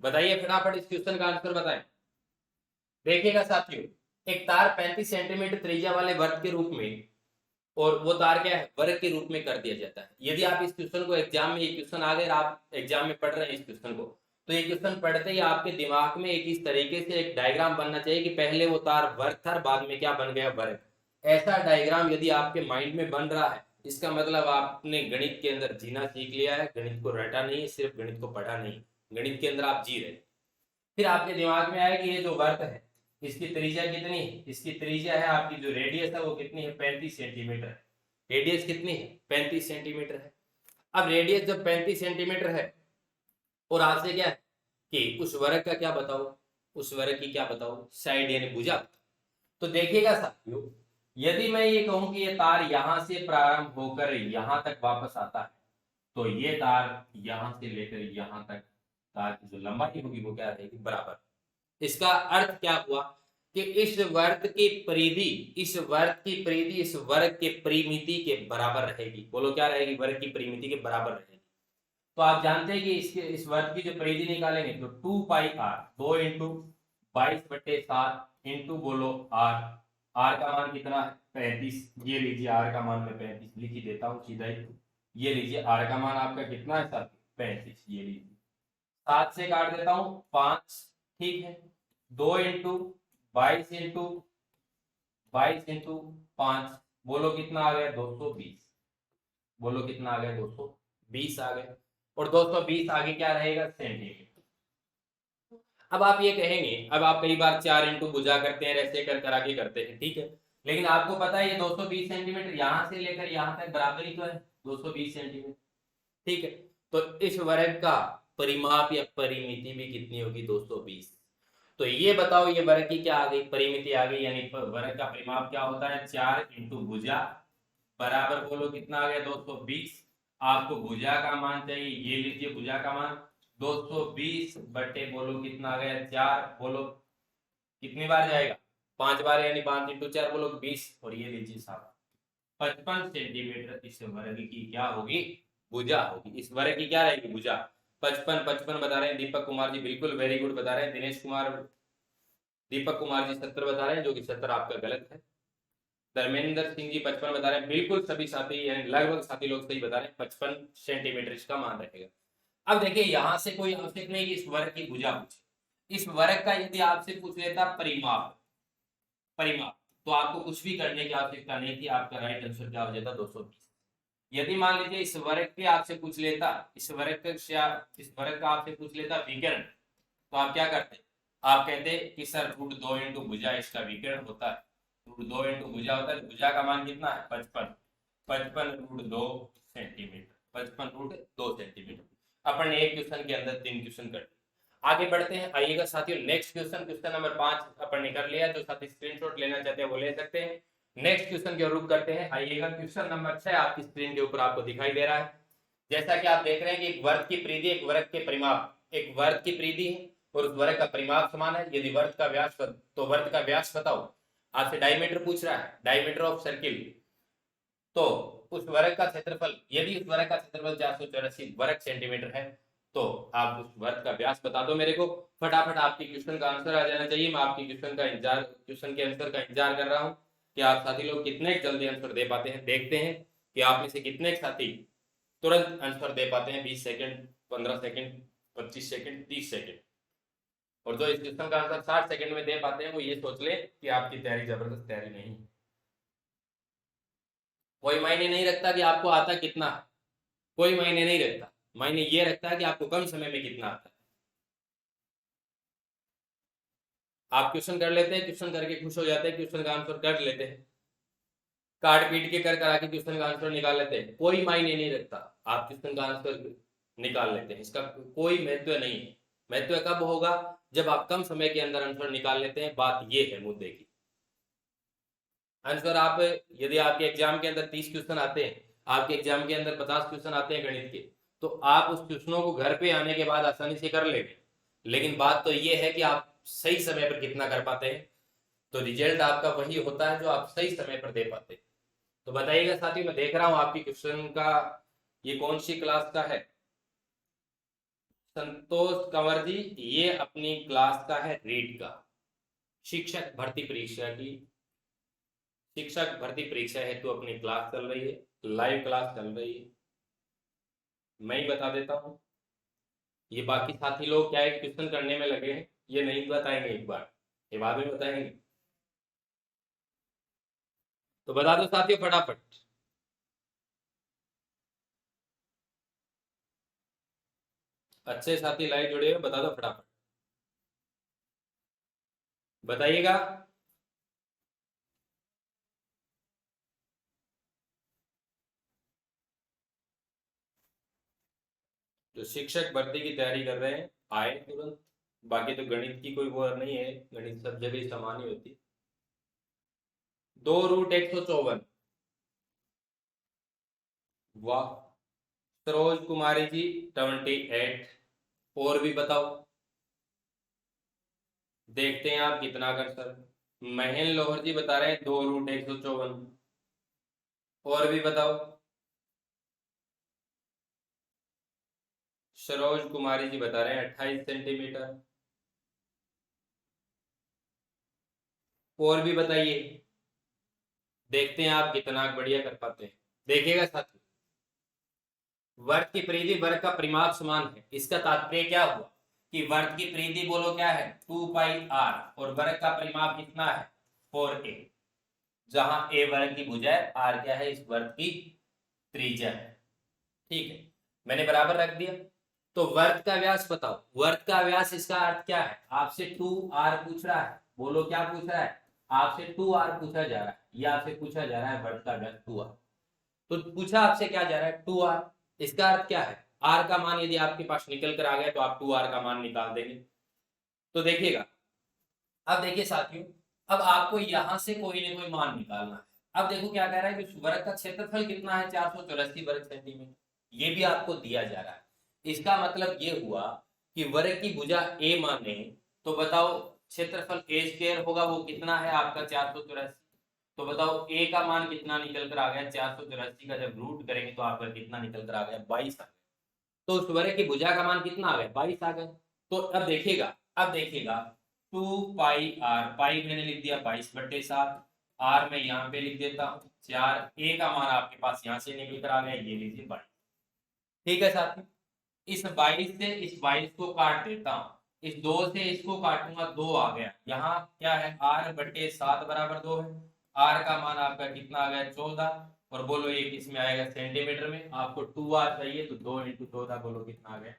बताइए फटाफट इस क्वेश्चन का आंसर बताएं। देखिएगा साथियों, एक तार 35 सेंटीमीटर त्रिज्या वाले वर्ग के रूप में, और वो तार क्या है वर्ग के रूप में कर दिया जाता है। यदि आप इस क्वेश्चन को एग्जाम में, ये क्वेश्चन आ गए आप एग्जाम में पढ़ रहे हैं इस क्वेश्चन को, तो ये क्वेश्चन पढ़ते ही आपके दिमाग में एक इस तरीके से एक डायग्राम बनना चाहिए कि पहले वो तार वर्ग था, बाद में क्या बन गया वर्ग। ऐसा डायग्राम यदि आपके माइंड में बन रहा है, इसका मतलब आपने गणित के अंदर जीना सीख लिया है, गणित को रटा नहीं, सिर्फ गणित को पढ़ा नहीं, गणित के अंदर आप जी रहे। फिर आपके दिमाग में आएगा कि ये जो वर्ग है इसकी त्रिज्या कितनी है, इसकी त्रिज्या है आपकी जो रेडियस है वो कितनी है 35 सेंटीमीटर है। रेडियस कितनी है 35 सेंटीमीटर है। अब रेडियस जब 35 सेंटीमीटर है और आपसे क्या है कि उस वर्ग का क्या बताओ, उस वर्ग की क्या बताओ साइड यानी भुजा। तो देखिएगा साथियों, यदि मैं ये कहूं कि ये तार यहां से प्रारंभ होकर यहां तक वापस आता है, तो ये तार यहां से लेकर यहां तक तार की जो लंबाई होगी वो क्या रहेगी बराबर। इसका अर्थ क्या हुआ कि इस वर्ग की परिधि, इस वर्ग की परिधि इस वर्ग के परिमिति के बराबर रहेगी। बोलो क्या रहेगी, वर्ग की परिमिति के बराबर रहेगी। तो आप जानते हैं कि इसके इस वर्ग की जो परिधि निकालेंगे तो 2 पाई r, 2 × 22/7 इंटू बोलो r, आर का मान कितना है 35, ये लीजिए आर का मान मैं 35 लिख ही देता हूँ सीधा ही। ये लीजिए आर का मान आपका कितना है साथी 35, ये लीजिए 7 से काट देता हूँ 5, ठीक है 2 इंटू 22 इंटू 5, बोलो कितना आ गया 220, बोलो कितना आ गया 220 आ गया। और 220 आगे क्या रहेगा सेंटीमीटर। अब आप ये कहेंगे, अब आप कई बार 4 इंटू भुजा करते हैं, ऐसे कर कर आगे करते हैं, ठीक है, लेकिन आपको पता है ये 220 सेंटीमीटर यहां से लेकर यहां तक बराबर ही तो है 220 सेंटीमीटर, ठीक है। तो इस वर्ग का परिमाप या परिमिति भी कितनी होगी 220। तो ये बताओ ये वर्ग की क्या आ गई परिमिति आ गई, यानी वर्ग का परिमाप क्या होता है 4 इंटू भुजा बराबर बोलो कितना आ गया 220। आपको भुजा का मान चाहिए, ये लीजिए भुजा का मान 220 बटे बोलो कितना आ गया 4, बोलो कितनी बार जाएगा 5 बार, यानी 5 इंटू 4 बोलो 20, और ये लीजिए 55 सेंटीमीटर इस वर्ग की क्या होगी भुजा होगी। इस वर्ग की क्या रहेगी भुजा 55 55 बता रहे हैं दीपक कुमार जी, बिल्कुल वेरी गुड बता रहे हैं दिनेश कुमार, दीपक कुमार जी 70 बता रहे हैं, जो कि 70 आपका गलत है। धर्मेंद्र सिंह जी 55 बता रहे हैं, बिल्कुल सभी साथी यानी लगभग साथी लोग सही बता रहे हैं 55 सेंटीमीटर इसका मान रहेगा। अब देखिए यहां से कोई आवश्यक नहीं कि इस वर्ग की भुजा पूछे, इस वर्ग का यदि आपसे पूछ लेता परिमाप, परिमाप तो आपको कुछ भी करने की आवश्यकता नहीं थी, आपका राइट आंसर क्या हो जाता 220। यदि मान लीजिए इस वर्ग के आपसे पूछ लेता, इस वर्ग का आपसे पूछ लेता विकर्ण, तो आप क्या करते, आप कहते कि सर √2 इंटू भुजा इसका विकर्ण होता है, √2 इंटू भुजा होता है, भुजा का मान कितना है 55, 55 √2 सेंटीमीटर, 55 √2 सेंटीमीटर। अपन ने एक क्वेश्चन के अंदर 3 क्वेश्चन कर दिए। आगे बढ़ते हैं, आइएगा साथियों नेक्स्ट क्वेश्चन, क्वेश्चन नंबर 5 अपन ने कर लिया, जो साथी स्क्रीनशॉट लेना चाहते हैं वो ले सकते हैं। नेक्स्ट क्वेश्चन की ओर रुख करते हैं, आइएगा क्वेश्चन नंबर 6 आपकी स्क्रीन के ऊपर आपको दिखाई दे रहा है। जैसा कि आप देख रहे हैं कि एक वर्ग की परिधि, एक वर्ग के परिमाप, एक वर्ग की परिधि है और उस वर्ग का परिमाप समान है, यदि वर्ग का व्यास तो वर्ग का व्यास बताओ। आपसे डायमीटर पूछ रहा है, डायमीटर ऑफ सर्किल, तो उस वर्ग का क्षेत्रफल, यदि उस वर्ग का क्षेत्रफल 484 वर्ग सेंटीमीटर है तो आप उस वर्ग का व्यास बता दो मेरे को। फटाफट आपकी क्वेश्चन का आंसर आ जाना चाहिए, मैं आपकी क्वेश्चन के आंसर का इंतजार कर रहा हूँ कि आप साथी लोग कितने जल्दी आंसर दे पाते हैं। देखते हैं कि आप में से कितने साथी तुरंत आंसर दे पाते हैं, 20 सेकंड, 15 सेकंड, 25 सेकंड, 30 सेकंड। और जो इस क्वेश्चन का आंसर 60 सेकंड में दे पाते हैं वो ये सोच ले कि आपकी तैयारी जबरदस्त तैयारी नहीं है। कोई मायने नहीं रखता कि आपको आता कितना, कोई मायने नहीं रखता, मायने ये रखता है कि आपको कम समय में कितना आता है। आप क्वेश्चन कर लेते हैं, क्वेश्चन करके खुश हो जाते हैं, क्वेश्चन का आंसर कर लेते हैं, काट पीट के कर करा के क्वेश्चन का आंसर निकाल लेते हैं, कोई मायने नहीं रखता, आप क्वेश्चन का आंसर निकाल लेते हैं, इसका कोई महत्व नहीं है। महत्व कब होगा जब आप कम समय के अंदर आंसर निकाल लेते हैं, बात ये है मुद्दे की। आंसर आप, यदि आपके एग्जाम के अंदर 30 क्वेश्चन आते हैं, आपके एग्जाम के अंदर 50 क्वेश्चन आते हैं गणित के, तो आप उस क्वेश्चनों को घर पे आने के बाद आसानी से कर लेंगे, लेकिन बात तो ये है कि आप सही समय पर कितना कर पाते हैं। तो रिजल्ट आपका वही होता है जो आप सही समय पर दे पाते हैं। तो बताइएगा साथियों, मैं देख रहा हूं आपकी क्वेश्चन का, ये कौन सी क्लास का है संतोष कंवर जी, ये अपनी क्लास का है रीड का, शिक्षक भर्ती परीक्षा की, शिक्षक भर्ती परीक्षा हेतु अपनी क्लास चल रही है, लाइव क्लास चल रही है। मैं ही बता देता हूँ, ये बाकी साथी लोग क्या है क्वेश्चन करने में लगे हैं, ये नहीं बताएंगे, एक बार ये बाद में बताएंगे। तो बता दो साथियों फटाफट, अच्छे साथी लाइव जुड़े हो बता दो फटाफट, बताइएगा। जो शिक्षक भर्ती की तैयारी कर रहे हैं आए तुरंत, बाकी तो गणित की कोई वो नहीं है, गणित सब जगह समान ही होती। 2√154, वाह। सरोज कुमारी जी 28, और भी बताओ, देखते हैं आप कितना कर सर। महेंद्र लोहर जी बता रहे हैं 2√154, और भी बताओ। सरोज कुमारी जी बता रहे हैं 28 सेंटीमीटर, और भी बताइए। देखते हैं आप कितना बढ़िया कर पाते हैं। देखिएगा साथियों, वर्ग की परिधि वर्ग का परिमाप समान है। इसका तात्पर्य क्या हुआ कि वर्ग की परिधि बोलो क्या है 2πr और वर्ग का परिमाप कितना है 4a, जहां a वर्ग की भुजा है, r क्या है इस वर्ग की त्रिज्या है। ठीक है, मैंने बराबर रख दिया। तो वर्ग का व्यास बताओ, वर्ग का व्यास इसका अर्थ क्या है, आपसे 2r पूछ रहा है, बोलो क्या पूछ रहा है, आपसे 2r पूछा जा रहा है, या आपसे पूछा जा रहा है वर्ग का व्यास 2r। तो पूछा आपसे क्या जा रहा है 2r, इसका अर्थ क्या है, r का मान यदि आपके पास निकल कर आ गया तो आप 2r का मान निकाल देंगे। तो देखिएगा, अब देखिए साथियों, अब आपको यहां से कोई ना कोई मान निकालना है। अब देखो क्या कह रहा है कि वर्ग का क्षेत्रफल कितना है 484 वर्ग सेंटीमीटर, ये भी आपको दिया जा रहा है। इसका मतलब ये हुआ कि वर्ग की भुजा a माने तो बताओ क्षेत्रफल a स्क्वायर होगा, वो कितना है आपका 484। तो बताओ a का मान कितना निकल कर आ गया 484 का जब रूट करेंगे तो आपका कितना निकल कर आ गया 22 आ गया। तो उस वर्ग की भुजा का मान कितना आ गया 22 आ गया। तो अब देखिएगा 2πr, पाई मैंने लिख दिया 22/7, r मैं यहाँ पे लिख देता हूँ 4, a का मान आपके पास यहाँ से निकल कर आ गया, ये लीजिए 22। ठीक है साथियों, इस 22 से इस 22 को काट देता हूँ, इस 2 से इसको काटूंगा 2 आ गया, यहाँ क्या है r/7 बराबर 2 है। r का मान आपका कितना आ गया 14, और बोलो ये किसमें आएगा सेंटीमीटर में, आपको 2r चाहिए तो 2 × 14 बोलो कितना आ गया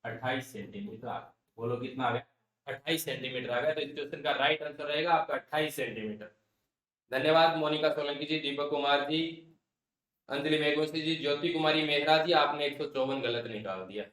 28 सेंटीमीटर आ गया। बोलो कितना आ गया 28 सेंटीमीटर आ गया। तो इस क्वेश्चन का राइट आंसर रहेगा आपका 28 सेंटीमीटर। धन्यवाद मोनिका सोलंकी जी, दीपक कुमार जी, अंजलि मेघोशी जी, ज्योति कुमारी मेहरा जी, आपने 154 गलत निकाल दिया।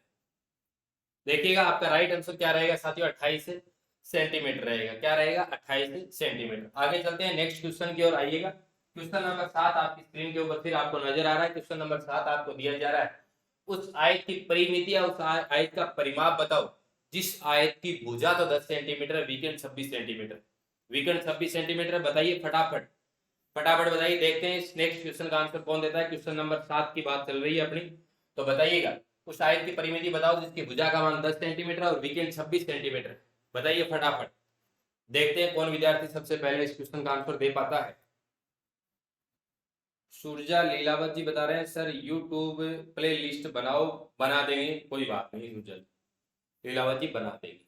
देखिएगा आपका राइट आंसर क्या रहेगा साथियों 28 सेंटीमीटर रहेगा। क्या रहेगा 28 सेंटीमीटर। आगे चलते हैं नेक्स्ट क्वेश्चन की ओर आइएगा। क्वेश्चन नंबर 7 आपकी स्क्रीन के ऊपर फिर आपको नजर आ रहा है। क्वेश्चन नंबर 7 आपको दिया जा रहा है, उस आयत की परिमिति या उस आयत का परिमाप बताओ जिस आयत की भुजा तो 10 सेंटीमीटर, विकर्ण 26 सेंटीमीटर। विकर्ण 26 सेंटीमीटर, बताइए फटाफट फटाफट बताइए। देखते हैं नेक्स्ट क्वेश्चन का आंसर कौन देता है। क्वेश्चन नंबर 7 की बात चल रही है अपनी, तो बताइएगा उस आयत की परिमिति बताओ जिसकी भुजा का मान 10 सेंटीमीटर और विकर्ण 26 सेंटीमीटर। बताइए फटाफट, देखते हैं कौन विद्यार्थी सबसे पहले इस क्वेश्चन का आंसर दे पाता है। सूरजा लीलावत जी बता रहे हैं सर यूट्यूब प्ले लिस्ट बनाओ, बना देंगे, कोई बात नहीं सूरजा लीलावत जी बना देंगे।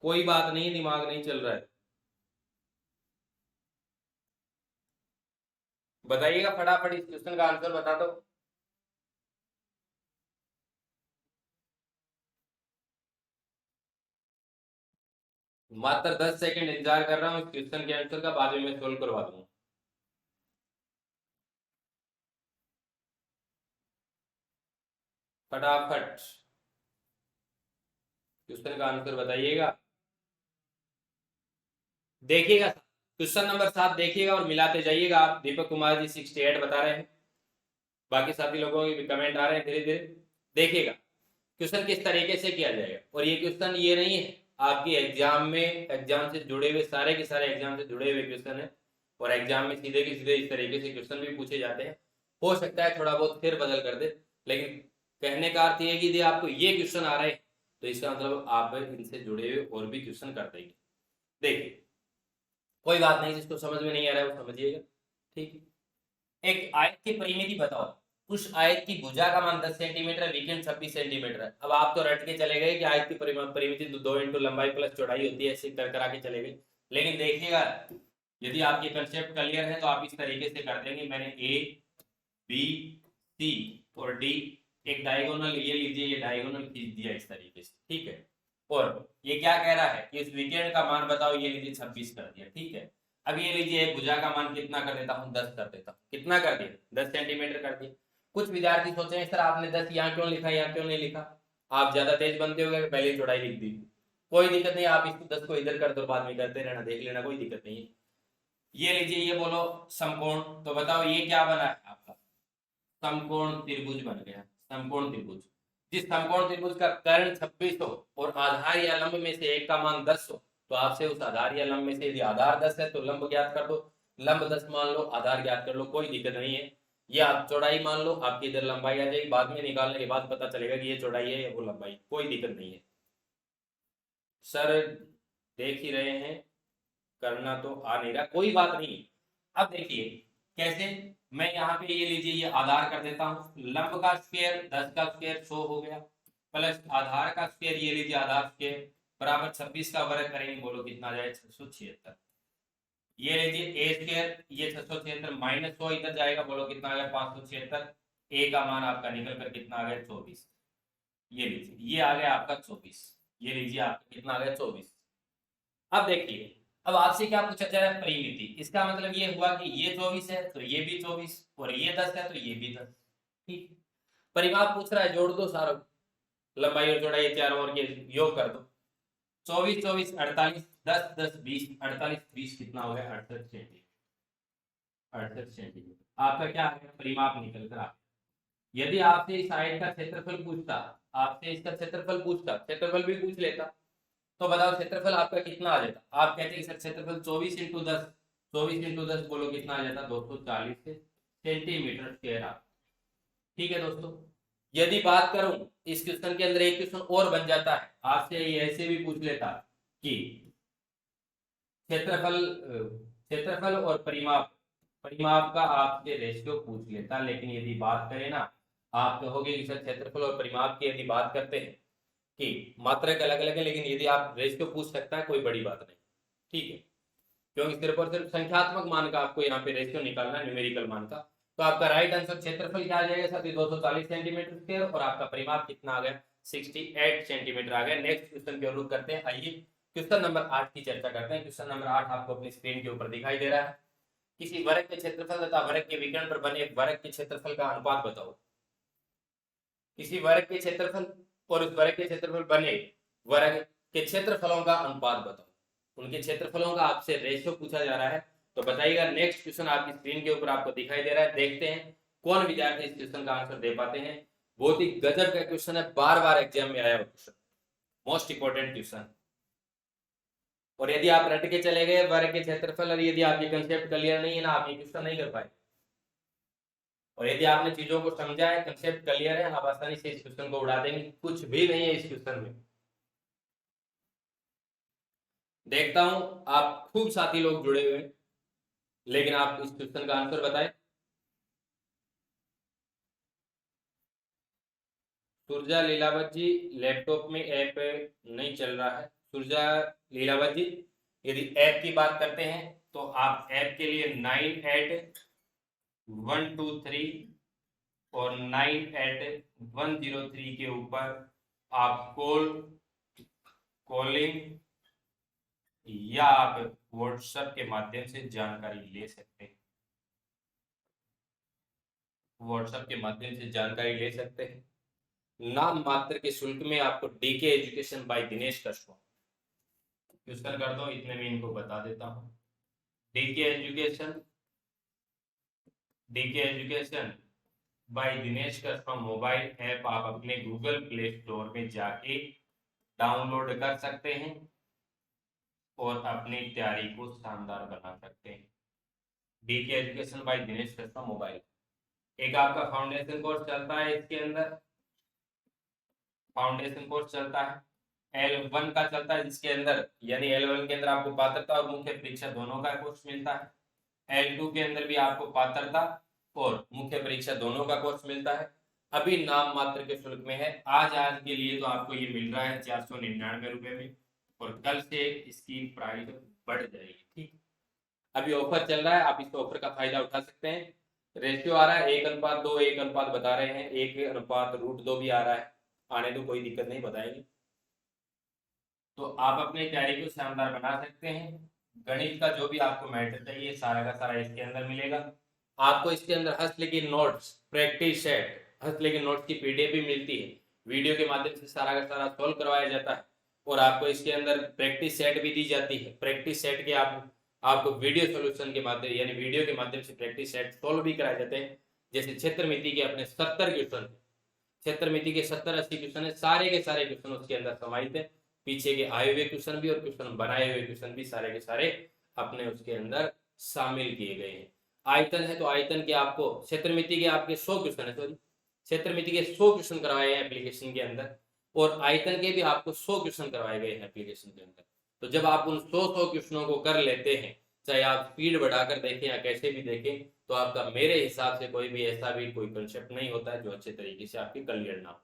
कोई बात नहीं, दिमाग नहीं चल रहा है, बताइएगा फटाफट इस क्वेश्चन का आंसर बता दो। मात्र 10 सेकंड इंतजार कर रहा हूँ इस क्वेश्चन के आंसर का, बाद में मैं सोल्व करवा दूंगा। फटाफट क्वेश्चन का आंसर बताइएगा। देखिएगा क्वेश्चन नंबर 7 देखिएगा और मिलाते जाइएगा आप। दीपक कुमार जी 68 बता रहे हैं, बाकी साथी लोगों के भी कमेंट आ रहे हैं धीरे धीरे। देखिएगा क्वेश्चन किस तरीके से किया जाएगा, और ये क्वेश्चन ये नहीं है आपकी एग्जाम में, एग्जाम से जुड़े हुए सारे के सारे एग्जाम से जुड़े हुए क्वेश्चन है, और एग्जाम में सीधे के सीधे इस तरीके से क्वेश्चन भी पूछे जाते हैं। हो सकता है थोड़ा बहुत फिर बदल कर दे, लेकिन कहने का अर्थ ये है कि यदि आपको ये क्वेश्चन आ रहे हैं तो इसका मतलब आप इनसे जुड़े हुए और भी क्वेश्चन कर देंगे। देखिए कोई बात नहीं, जिसको समझ में नहीं आ रहा है वो समझिएगा। ठीक है, एक आयत की परिमिति बताओ, उस आयत की भुजा का मान 10 सेंटीमीटर, विकर्ण 26 सेंटीमीटर है। अब आप तो रट के चले गए कि आयत की परिमिति 2 × लंबाई प्लस चौड़ाई होती है, ऐसे कर करा के चले गए। लेकिन देखिएगा यदि आपके कंसेप्ट क्लियर है तो आप इस तरीके से कर देंगे। मैंने ए बी सी और डी एक डायगोनल ये लीजिए, ये डायगोनल खींच दिया इस तरीके से। ठीक है, और ये क्या कह रहा है कि इस विकर्ण का मान बताओ, ये लीजिए 26 कर दिया। ठीक है, अब ये लीजिए भुजा का मान कितना कर देता हूँ 10 कर देता हूँ। कितना कर दिया 10 सेंटीमीटर कर दिया। कुछ विद्यार्थी सोचे हैं सर आपने 10 यहाँ क्यों लिखा, यहाँ क्यों नहीं लिखा, आप ज्यादा तेज बनते हो गए, पहले चौड़ाई लिख दी। कोई दिक्कत नहीं, आप इसको 10 को इधर कर दो, बाद में करते रहना, देख लेना, कोई दिक्कत नहीं है। ये लीजिए, ये बोलो समकोण, तो बताओ ये क्या बना है आपका समकोण त्रिभुज बन गया। समकोण त्रिभुज, जिस समकोण त्रिभुज का कर्ण 26 हो और आधार या लंब में से एक का मान 10 हो, तो आपसे उस आधार या लंब में से यदि आधार 10 है तो लंब ज्ञात कर दो। लंब 10 मान लो, आधार ज्ञात कर लो, कोई दिक्कत नहीं है। ये आप चौड़ाई मान लो, आपकी इधर लंबाई आ जाएगी, बाद में निकालने के बाद पता चलेगा कि ये चौड़ाई है या वो लंबाई, कोई दिक्कत नहीं है। सर देख ही रहे हैं, करना तो आ नहीं रहा, कोई बात नहीं। अब देखिए कैसे, मैं यहाँ पे ये लीजिए ये आधार कर देता हूँ, लंब का स्क्वायर 10 का स्क्वायर 100 हो गया, प्लस आधार का स्क्वायर ये लीजिए आधार स्क्वायर बराबर 26 का वर्ग करेंगे, बोलो कितना आ जाए 676। ये लीजिए ए स्क्वायर ये 676 माइनस 100 इधर जाएगा, बोलो कितना आ गया 576। ए का मान आपका निकल कर कितना आ गया 24। ये लीजिए ये आ गया आपका 24। ये लीजिए आपका कितना आ गया 24। अब देखिए, अब आपसे क्या पूछा जा रहा है परिमिति, इसका मतलब ये हुआ कि ये 24 है तो ये भी 24 और ये 10 है तो ये भी 10। ठीक, परिमाप पूछ रहा है, जोड़ दो सारा, लंबाई और चौड़ाई चारों ओर के योग कर दो। 24 24 48 10 10 20 48 20 कितना हो गया 68 सेंटीमीटर। 68 सेंटीमीटर आपका क्या है परिमाप निकल कर आ। यदि आपसे इस साइड का क्षेत्रफल पूछता, आपसे इसका क्षेत्रफल पूछता, क्षेत्रफल भी पूछ लेता, तो बताओ क्षेत्रफल आपका कितना आ जाता। आप कहते हैं सर क्षेत्रफल 24 इंटू 10, 24 इंटू 10 बोलो कितना आ जाता 240 सेंटीमीटर स्क्वायर। ठीक है दोस्तों, यदि बात करूं इस क्वेश्चन के अंदर एक क्वेश्चन और बन जाता है, आपसे ये ऐसे भी पूछ लेता कि क्षेत्रफल क्षेत्रफल और परिमाप, परिमाप का आपसे रेशियो पूछ लेता, लेकिन यदि बात करें ना, आप कहोगे कि सर क्षेत्रफल और परिमाप की यदि बात करते हैं कि मात्रक अलग अलग है, लेकिन यदि आप रेशियो पूछ सकता है कोई बड़ी बात नहीं। ठीक है, क्योंकि सिर्फ और सिर्फ संख्यात्मक मान का आपको यहाँ पे रेशियो निकालना है, न्यूमेरिकल मान का। तो आपका राइट आंसर क्षेत्रफल क्या आ जाएगा साथी 240 सेंटीमीटर स्क्वायर, और आपका परिमाप कितना आ गया 68 सेंटीमीटर आ गया। नेक्स्ट क्वेश्चन की ओर करते हैं, आइए क्वेश्चन नंबर 8 की चर्चा करते हैं। क्वेश्चन नंबर 8 आपको अपनी स्क्रीन के ऊपर दिखाई दे रहा है। किसी वर्ग के क्षेत्रफल तथा वर्ग के विकर्ण पर बने एक वर्ग के क्षेत्रफल का अनुपात बताओ। किसी वर्ग के क्षेत्रफल और उस वर्ग के क्षेत्रफल बने वर्ग के क्षेत्रफलों का अनुपात बताओ। उनके क्षेत्रफलों का आपसे रेशियो पूछा जा रहा है, तो बताइएगा। नेक्स्ट क्वेश्चन आपकी स्क्रीन के ऊपर आपको दिखाई दे रहा है, देखते हैं कौन विद्यार्थी इस क्वेश्चन का आंसर दे पाते हैं। बहुत ही गजब का क्वेश्चन है, बार बार एग्जाम में आया हुआ क्वेश्चन, मोस्ट इंपोर्टेंट क्वेश्चन। और यदि आप रट के चले गए वर्ग के क्षेत्रफल, और यदि आप ये कंसेप्ट क्लियर नहीं है ना, आप ये क्वेश्चन नहीं कर पाए। और यदि आपने चीजों को समझा है, कंसेप्ट क्लियर है, आप आसानी से इस क्वेश्चन को उड़ा देंगे। कुछ भी नहीं है इस क्वेश्चन में। देखता हूं आप खूब साथी लोग जुड़े हुए, लेकिन आप इस क्वेश्चन का आंसर बताएं। सुरजा लीलावत जी, लैपटॉप में ऐप नहीं चल रहा है। सुरजा लीलावत जी, यदि ऐप की बात करते हैं तो आप ऐप के लिए 9812 और 98 103 के ऊपर आप कॉलिंग या आप व्हाट्सएप के माध्यम से जानकारी ले सकते हैं। व्हाट्सएप के माध्यम से जानकारी ले सकते हैं। नाम मात्र के शुल्क में आपको DK education by Dinesh Kashyap, question करता हूं इतने में इनको बता देता हूं। DK education by Dinesh Kashyap mobile app आप अपने गूगल प्ले स्टोर में जाके डाउनलोड कर सकते हैं और अपनी तैयारी को शानदार बना सकते हैं। DK education by Dinesh Kashyap mobile. एक आपका फाउंडेशन कोर्स चलता है, इसके अंदर फाउंडेशन कोर्स चलता है, L1 का चलता है, जिसके अंदर यानी L1 के अंदर आपको पात्रता और मुख्य परीक्षा दोनों का कोर्स मिलता है। L2 के अंदर भी आपको पात्रता और मुख्य परीक्षा दोनों का कोर्स मिलता है। अभी नाम मात्र के शुल्क में है, आज के लिए तो आपको ये मिल रहा है 499 रुपए में, और कल से इसकी प्राइस बढ़ जाएगी। ठीक, अभी ऑफर चल रहा है, आप इस ऑफर का फायदा उठा सकते हैं। रेशियो आ रहा है 1:2, 1 बता रहे हैं, 1/√2 भी आ रहा है, आने तो कोई दिक्कत नहीं, बताएंगे। तो आप अपने तैयारी को शानदार बना सकते हैं। गणित का जो भी आपको मैटर चाहिए सारा का सारा इसके अंदर मिलेगा। आपको इसके अंदर हस्तलिखित नोट्स, प्रैक्टिस सेट, हस्तलिखित नोट्स की पीडीएफ भी मिलती है, वीडियो के माध्यम से सारा का सारा सॉल्व करवाया जाता है। और आपको इसके अंदर प्रैक्टिस सेट भी दी जाती है। प्रैक्टिस सेट के आपको वीडियो सोल्यूशन के माध्यम यानी वीडियो के माध्यम से प्रैक्टिस सेट सॉल्व भी कराए जाते हैं। जैसे क्षेत्रमिति के अपने 70 क्वेश्चन, क्षेत्रमिति के 70-80 क्वेश्चन है, सारे के सारे क्वेश्चन उसके अंदर समाहित है। पीछे के आए हुए क्वेश्चन भी और क्वेश्चन बनाए हुए क्वेश्चन भी सारे के सारे अपने उसके अंदर शामिल किए गए हैं। आयतन है तो आयतन के आपको क्षेत्रमिति के आपके 100 क्वेश्चन है, सॉरी क्षेत्रमिति के 100 क्वेश्चन करवाए हैं एप्लीकेशन के अंदर। और आयतन के भी आपको 100 क्वेश्चन करवाए गए हैं एप्लीकेशन के अंदर। तो जब आप उन 100 क्वेश्चनों को कर लेते हैं, चाहे आप स्पीड बढ़ाकर देखें या कैसे भी देखें, तो आपका मेरे हिसाब से कोई भी ऐसा भी कोई कंसेप्ट नहीं होता है जो अच्छे तरीके से आपकी क्लियर ना हो।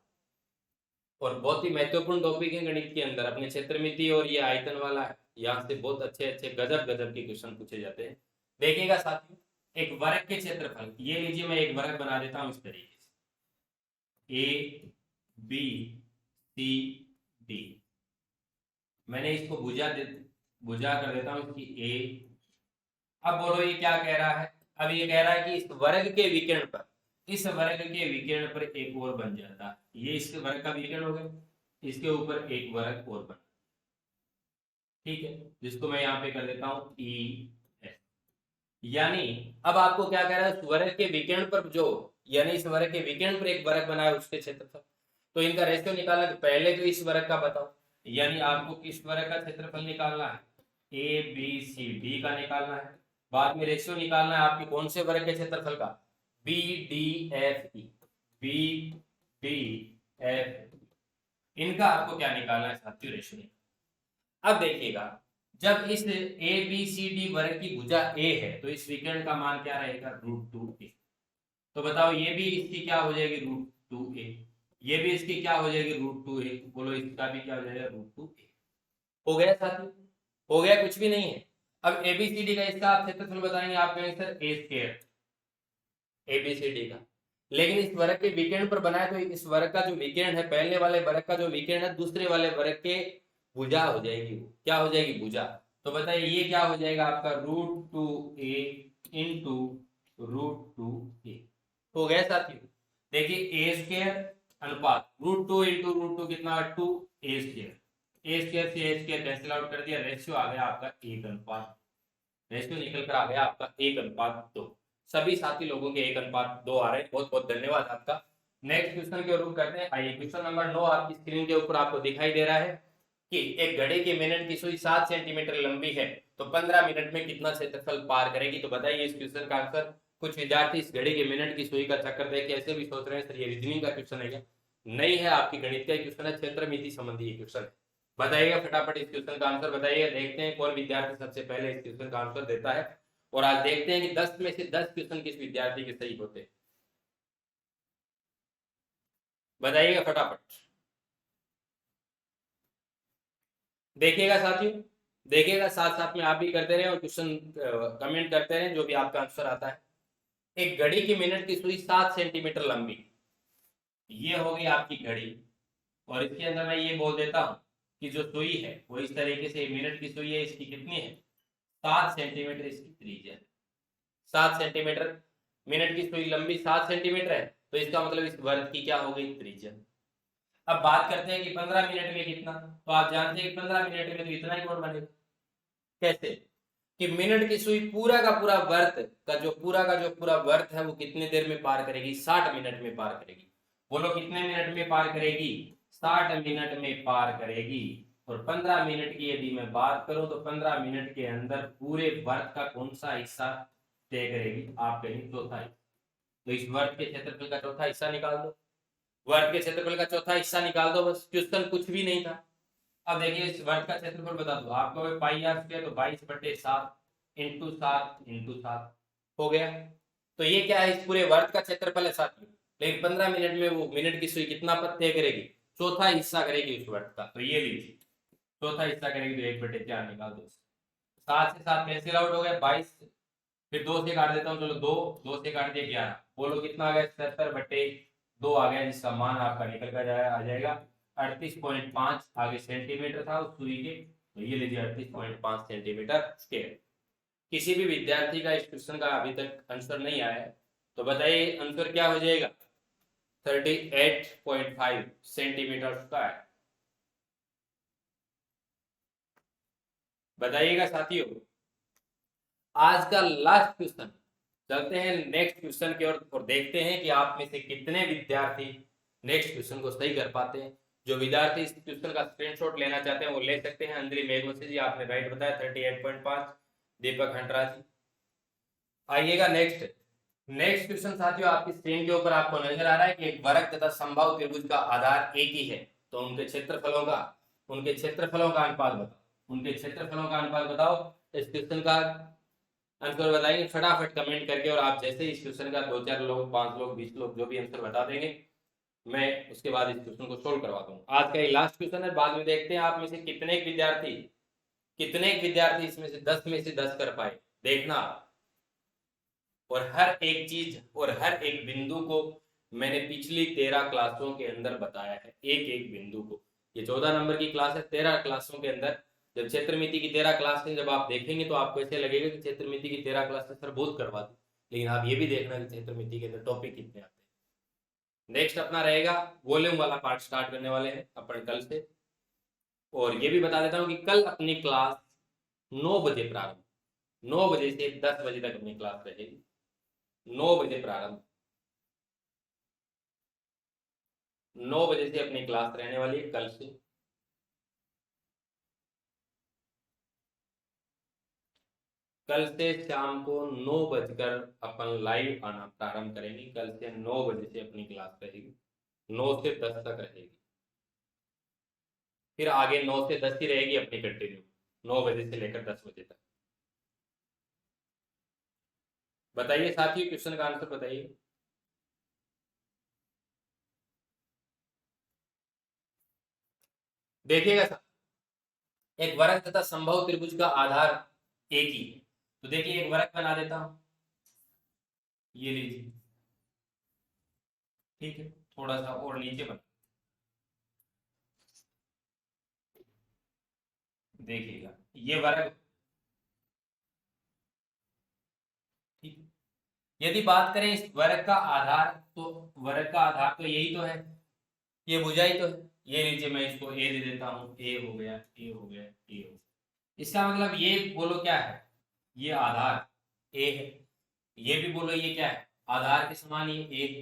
और बहुत ही महत्वपूर्ण टॉपिक है गणित के अंदर अपने क्षेत्रमिति और ये आयतन वाला है, यहाँ से बहुत अच्छे अच्छे गजब गजब के क्वेश्चन पूछे जाते हैं। देखिएगा साथियों, एक वर्ग के क्षेत्रफल, ये लीजिए मैं एक वर्ग बना देता हूँ इस तरीके से, ए बी सी डी। मैंने इसको भुजा कर देता हूँ इसकी ए। अब बोलो ये क्या कह रहा है, अब ये कह रहा है कि इस वर्ग के विकर्ण पर, इस वर्ग के विकर्ण पर एक और बन जाता है, ये इसके वर्ग का विकर्ण हो गया, इसके ऊपर एक वर्ग और बन, ठीक है, जिसको मैं यहाँ पे कर देता हूँ ई एस। यानी अब आपको क्या कह रहा है, वर्ग के विकर्ण पर जो, यानी इस वर्ग के विकर्ण पर एक वर्ग बना है उसके क्षेत्रफल, तो इनका रेशियो निकालना, तो पहले तो इस वर्ग का बताओ, यानी आपको किस वर्ग का क्षेत्रफल निकालना है, ए बी सी डी का निकालना है। बाद में रेशियो निकालना है आपके कौन से वर्ग के क्षेत्रफल का, B D F E, B D F, इनका आपको क्या निकालना है साथियों, रेशियो। अब देखिएगा, जब इस ए बी सी डी वर्ग की भुजा ए है तो इस विकर्ण का मान क्या रहेगा, √2a। तो बताओ ये भी इसकी क्या हो जाएगी, √2a, ये भी इसकी क्या हो जाएगी, √2a। बोलो इसका भी क्या हो जाएगा, √2a। हो गया साथी, हो गया, कुछ भी नहीं है। अब एबीसीडी का इसका आप क्षेत्रफल बताएंगे, आप कहेंगे सर ए स्क्वायर एबीसीडी का, लेकिन इस वर्ग के विकर्ण पर बनाए तो इस वर्ग का जो विकर्ण है, पहले वाले वर्ग का जो विकर्ण है दूसरे वाले वर्ग के भुजा हो जाएगी, क्या हो जाएगी, भुजा। तो बताइए ये क्या हो जाएगा आपका, √2a इंटू √2a। हो गया साथियों। देखिए ए स्क्वायर अनुपात √2 इंटू √2 कितना, 2a स्क्वायर, ए स्क्वायर से ए स्क्वायर कैंसिल आउट कर दिया, रेशियो आ गया आपका 1:2, रेशियो निकल कर आ गया आपका 1:2। सभी साथी लोगों के 1:2 आ रहे हैं, बहुत बहुत धन्यवाद आपका। नेक्स्ट क्वेश्चन की ओर करते हैं। आइए क्वेश्चन नंबर 9 आपकी स्क्रीन के ऊपर आपको दिखाई दे रहा है कि एक घड़ी के मिनट की सुई 7 सेंटीमीटर लंबी है तो 15 मिनट में कितना क्षेत्रफल पार करेगी। तो बताइए इस क्वेश्चन का आंसर। कुछ विद्यार्थी इस घड़ी के मिनट की सुई का चक्कर देख के ऐसे भी सोच रहे हैं सर ये रीजनिंग का क्वेश्चन है क्या, नहीं है, आपकी गणित का क्वेश्चन है, क्षेत्रमिति संबंधी क्वेश्चन है। बताइएगा फटाफट इस क्वेश्चन का आंसर बताइएगा, देखते हैं कौन विद्यार्थी सबसे पहले इस क्वेश्चन का आंसर देता है। और आज देखते हैं कि 10 में से 10 क्वेश्चन किस विद्यार्थी के सही होते हैं, बताइएगा फटाफट। देखिएगा साथियों, देखिएगा, साथ साथ में आप भी करते रहे और क्वेश्चन कमेंट करते रहे जो भी आपका आंसर आता है। एक घड़ी की मिनट की सुई 7 सेंटीमीटर लंबी, ये होगी आपकी घड़ी, और इसके अंदर मैं ये बोल देता हूं कि जो सुई है वो इस तरीके से मिनट की सुई है, इसकी कितनी है, 7 सेंटीमीटर इसकी त्रिज्या, 7 सेंटीमीटर मिनट की सुई लंबी 7 सेंटीमीटर है, तो इसका मतलब इस वर्ग की क्या हो गई, त्रिज्या। अब बात करते हैं कि 15 मिनट में कितना, तो आप जानते हैं कि 15 मिनट में तो इतना ही कोण बनेगा। कैसे, कि मिनट की सुई पूरा का पूरा वर्त है वो कितने देर में पार करेगी, 60 मिनट में पार करेगी। बोलो कितने मिनट में पार करेगी, 60 मिनट में पार करेगी। और 15 मिनट की यदि मैं बात करूं तो 15 मिनट के अंदर पूरे वर्त का कौन सा हिस्सा तय करेगी, आप कहेंगे चौथा हिस्सा। तो इस वर्ग के क्षेत्रफल का चौथा हिस्सा निकाल दो, वर्ग के क्षेत्रफल का चौथा हिस्सा निकाल दो, बस क्वेश्चन कुछ भी नहीं था। अब देखिए इस वर्ग का क्षेत्रफल बता दो आपको, पाई आर स्क्वायर तो 22/7 इंटू 7 हो गया। तो ये क्या है, इस पूरे वर्ग का क्षेत्रफल है साथियों, लेकिन 15 मिनट में वो मिनट की सुई कितना पद तय करेगी, चौथा हिस्सा करेगी उस वर्ग का। तो ये लीजिए चौथा हिस्सा करेगी तो 1/4 निकाल दो, 7 से 7 कैंसिल आउट हो गया, 22, फिर 2 से काट देता हूँ, चलो 2 से काट दिया 11, बोलो कितना आ गया, 77/2 आ गया, जिसका मान आपका निकल कर आ जाएगा 38.5। आगे सेंटीमीटर था उस सुई के, तो ये लीजिए 38.5 सेंटीमीटर स्क्वायर। किसी भी विद्यार्थी का इस क्वेश्चन का अभी तक आंसर नहीं आया है, तो बताइए आंसर क्या हो जाएगा, 38.5 सेंटीमीटर स्क्वायर। बताइएगा साथियों। आज का लास्ट क्वेश्चन, चलते हैं नेक्स्ट क्वेश्चन की ओर और देखते हैं कि आप में से कितने विद्यार्थी नेक्स्ट क्वेश्चन को सही कर पाते हैं। जो विद्यार्थी इस क्वेश्चन का स्क्रीनशॉट लेना चाहते हैं वो ले सकते हैं। अंजलि मेघवंशी जी आपने राइट बताया 38.5, दीपक हंटरा जी। आइएगा नेक्स्ट क्वेश्चन साथियों, आपकी स्क्रीन के ऊपर आपको नजर आ रहा है कि एक वर्ग तथा समबाहु त्रिभुज का आधार एक ही है तो उनके क्षेत्रफलों का अनुपात बताओ, उनके क्षेत्रफलों का अनुपात बताओ। इस क्वेश्चन का आंसर बताएंगे फटाफट कमेंट करके, और आप जैसे इस क्वेश्चन का 2-4 लोग, 5 लोग, 20 लोग जो भी आंसर बता देंगे, मैं उसके बाद इस क्वेश्चन को सोल्व करवा दूंगा। आज का ये लास्ट क्वेश्चन है, बाद में देखते हैं आप में से कितने विद्यार्थी इसमें से 10 में से 10 कर पाए, देखना। और हर एक चीज और हर एक बिंदु को मैंने पिछली 13 क्लासों के अंदर बताया है, एक एक बिंदु को। ये 14 नंबर की क्लास है, 13 क्लासों के अंदर जब क्षेत्रमिति की 13 क्लास जब आप देखेंगे तो आपको ऐसे लगेगा कि क्षेत्रमिति की 13 क्लास सर बहुत करवा दी, लेकिन आप ये भी देखना कि क्षेत्रमिति के अंदर टॉपिक कितने आते हैं। नेक्स्ट अपना रहेगा वॉल्यूम वाला पार्ट, स्टार्ट करने वाले हैं अपन कल से। और ये भी बता देता हूँ कि कल अपनी क्लास 9 बजे प्रारंभ, 9 बजे से 10 बजे तक अपनी क्लास रहेगी। 9 बजे प्रारंभ, 9 बजे से अपनी क्लास रहने वाली है कल से। कल से शाम को 9 बजकर अपन लाइव आना प्रारंभ करेंगे। कल से 9 बजे से अपनी क्लास रहेगी, 9 से 10 तक रहेगी। फिर आगे 9 से 10 ही रहेगी अपनी कंटिन्यू, 9 बजे से लेकर 10 बजे तक। बताइए साथियों, क्वेश्चन का आंसर बताइए। देखिएगा सर, एक वर्ग तथा संभव त्रिभुज का आधार एक ही है, तो देखिए एक वर्ग बना देता हूं, ये लीजिए, ठीक है, थोड़ा सा और नीचे बना, देखिएगा ये वर्ग, ठीक है। यदि बात करें इस वर्ग का आधार, तो वर्ग का आधार तो यही तो है, ये भुजाई तो है। ये लीजिए, मैं इसको ए दे देता हूं, ए हो गया, ए हो गया, ए हो गया। इसका मतलब ये बोलो क्या है, ये आधार ए है, ये भी बोलो ये क्या है, आधार के समान ये ए है।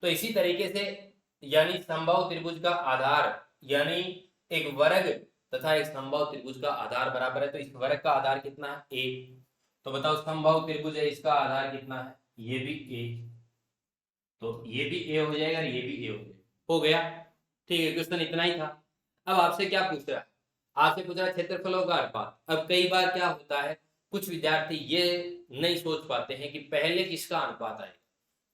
तो इसी तरीके से यानी संभव त्रिभुज का आधार, यानी एक वर्ग तथा एक संभव त्रिभुज का आधार बराबर है। तो इस वर्ग का आधार कितना है, ए। तो बताओ संभव त्रिभुज है, इसका आधार कितना है, ये भी ए, तो ये भी ए हो जाएगा और ये भी ए हो गया। ठीक है, क्वेश्चन इतना ही था। अब आपसे क्या पूछ रहा है, आपसे पूछ रहा है क्षेत्रफलों का अनुपात। अब कई बार क्या होता है, कुछ विद्यार्थी ये नहीं सोच पाते हैं कि पहले किसका अनुपात आएगा।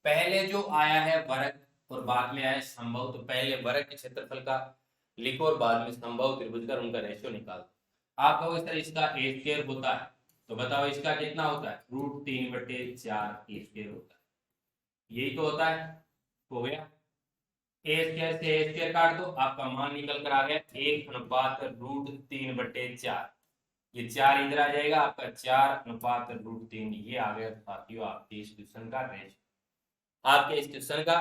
पहले जो आया है वर्ग और बाद में आया संभव, तो पहले वर्ग के क्षेत्रफल का लिखो और बाद में संभव त्रिभुज का उनका रेशियो निकालो। आप कहोगे सर इसका ए स्क्वायर होता है, तो बताओ इसका कितना होता है, √3/4 ए स्क्वायर होता है, यही तो होता है। हो गया, ए स्क्वायर से ए स्क्वायर काट दो, आपका मान निकल कर आ गया 1/√3/4। ये 4 इधर आ जाएगा, आपका 4/√3, ये आ गया साथियों आपके इस क्वेश्चन का रेशियो। आपके इस क्वेश्चन का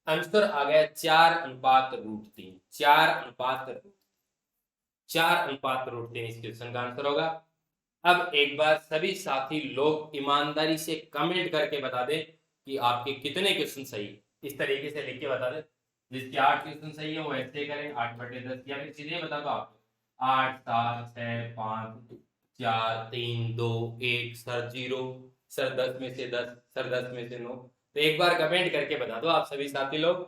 आंसर आ गया 4/√3, 4/√3 इस क्वेश्चन का आंसर होगा। अब एक बार सभी साथी लोग ईमानदारी से कमेंट करके बता दें कि आपके कितने क्वेश्चन सही, इस तरीके से लिख के बता दें। जिसके 8 क्वेश्चन सही है वो ऐसे करें 8/10, या फिर सीधे बता दो आपको 8 7 6 5 4 3 2 1 सर 0, सर 10 में से 10, सर 10 में से 9। तो एक बार कमेंट करके बता दो आप सभी साथी लोग,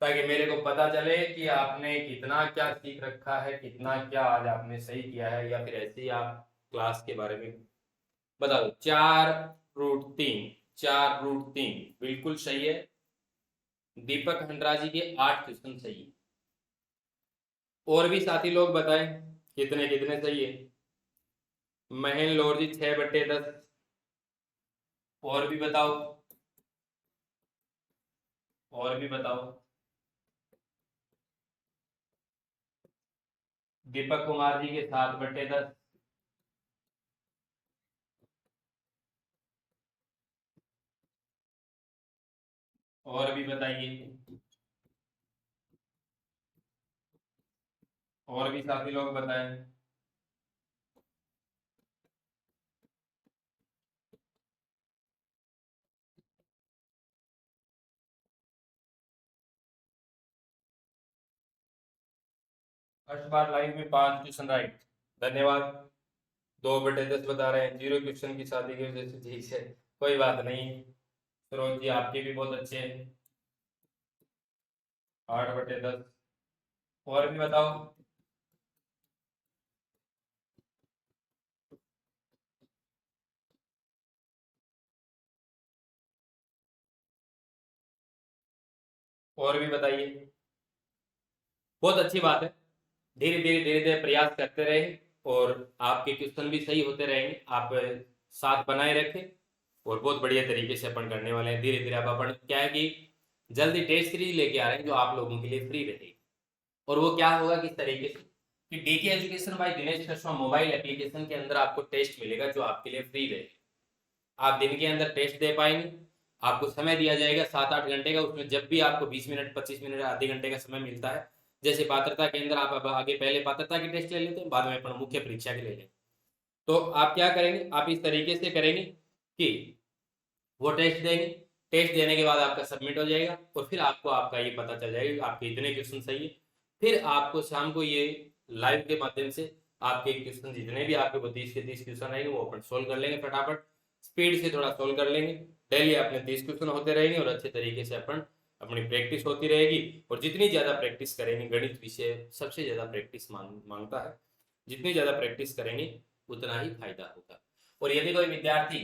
ताकि मेरे को पता चले कि आपने कितना क्या सीख रखा है, कितना क्या आज आपने सही किया है, या फिर ऐसे ही आप क्लास के बारे में बता दो। 4√3 बिल्कुल सही है। दीपक हंडरा जी के 8 क्वेश्चन सही है। और भी साथी लोग बताएं कितने कितने सही है। महेंद्र लोर जी 6/10। और भी बताओ, और भी बताओ। दीपक कुमार जी के 7/10। और भी बताइए, और भी साथी लोग बताएं। फर्स्ट बार लाइव में 5 क्वेश्चन राइट, धन्यवाद। 2/10 बता रहे हैं, 0 क्वेश्चन की शादी की वजह से, ठीक है कोई बात नहीं। सरोज जी आपके भी बहुत अच्छे हैं, 8/10। और भी बताओ। और भी बताइए। बहुत अच्छी बात है। धीरे धीरे प्रयास करते रहे और आपके क्वेश्चन भी सही होते रहेंगे। आप साथ बनाए रखें और बहुत बढ़िया तरीके से अपन करने वाले हैं। धीरे धीरे अब अपन क्या है कि जल्दी टेस्ट सीरीज लेके आ रहे हैं जो आप लोगों के लिए फ्री रहेगी। और वो क्या होगा किस तरीके से कि DK education by Dinesh Krishna mobile application के अंदर आपको टेस्ट मिलेगा जो आपके लिए फ्री रहेगा। आप दिन के अंदर टेस्ट दे पाएंगे। आपको समय दिया जाएगा 7-8 घंटे का। उसमें जब भी आपको 20 मिनट 25 मिनट आधे घंटे का समय मिलता है, जैसे पात्रता के अंदर आप आगे पहले पात्रता की टेस्ट ले लेते हैं, बाद में अपना मुख्य परीक्षा के ले लेते, तो आप क्या करेंगे, आप इस तरीके से करेंगे कि वो टेस्ट देंगे। टेस्ट देने के बाद आपका सबमिट हो जाएगा और फिर आपको आपका ये पता चल जाएगा आपके इतने क्वेश्चन सही है। फिर आपको शाम को ये लाइव के माध्यम से आपके क्वेश्चन जितने भी आपके 30 के 30 क्वेश्चन रहेंगे वो अपन सोल्व कर लेंगे फटाफट। स्पीड से थोड़ा सोल्व कर लेंगे। डेली अपने 30 क्वेश्चन होते रहेंगे और अच्छे तरीके से अपन अपनी प्रैक्टिस होती रहेगी। और जितनी ज्यादा प्रैक्टिस करेंगे, गणित विषय सबसे ज्यादा प्रैक्टिस मांगता है, जितनी ज्यादा प्रैक्टिस करेंगे उतना ही फायदा होगा। और यदि कोई विद्यार्थी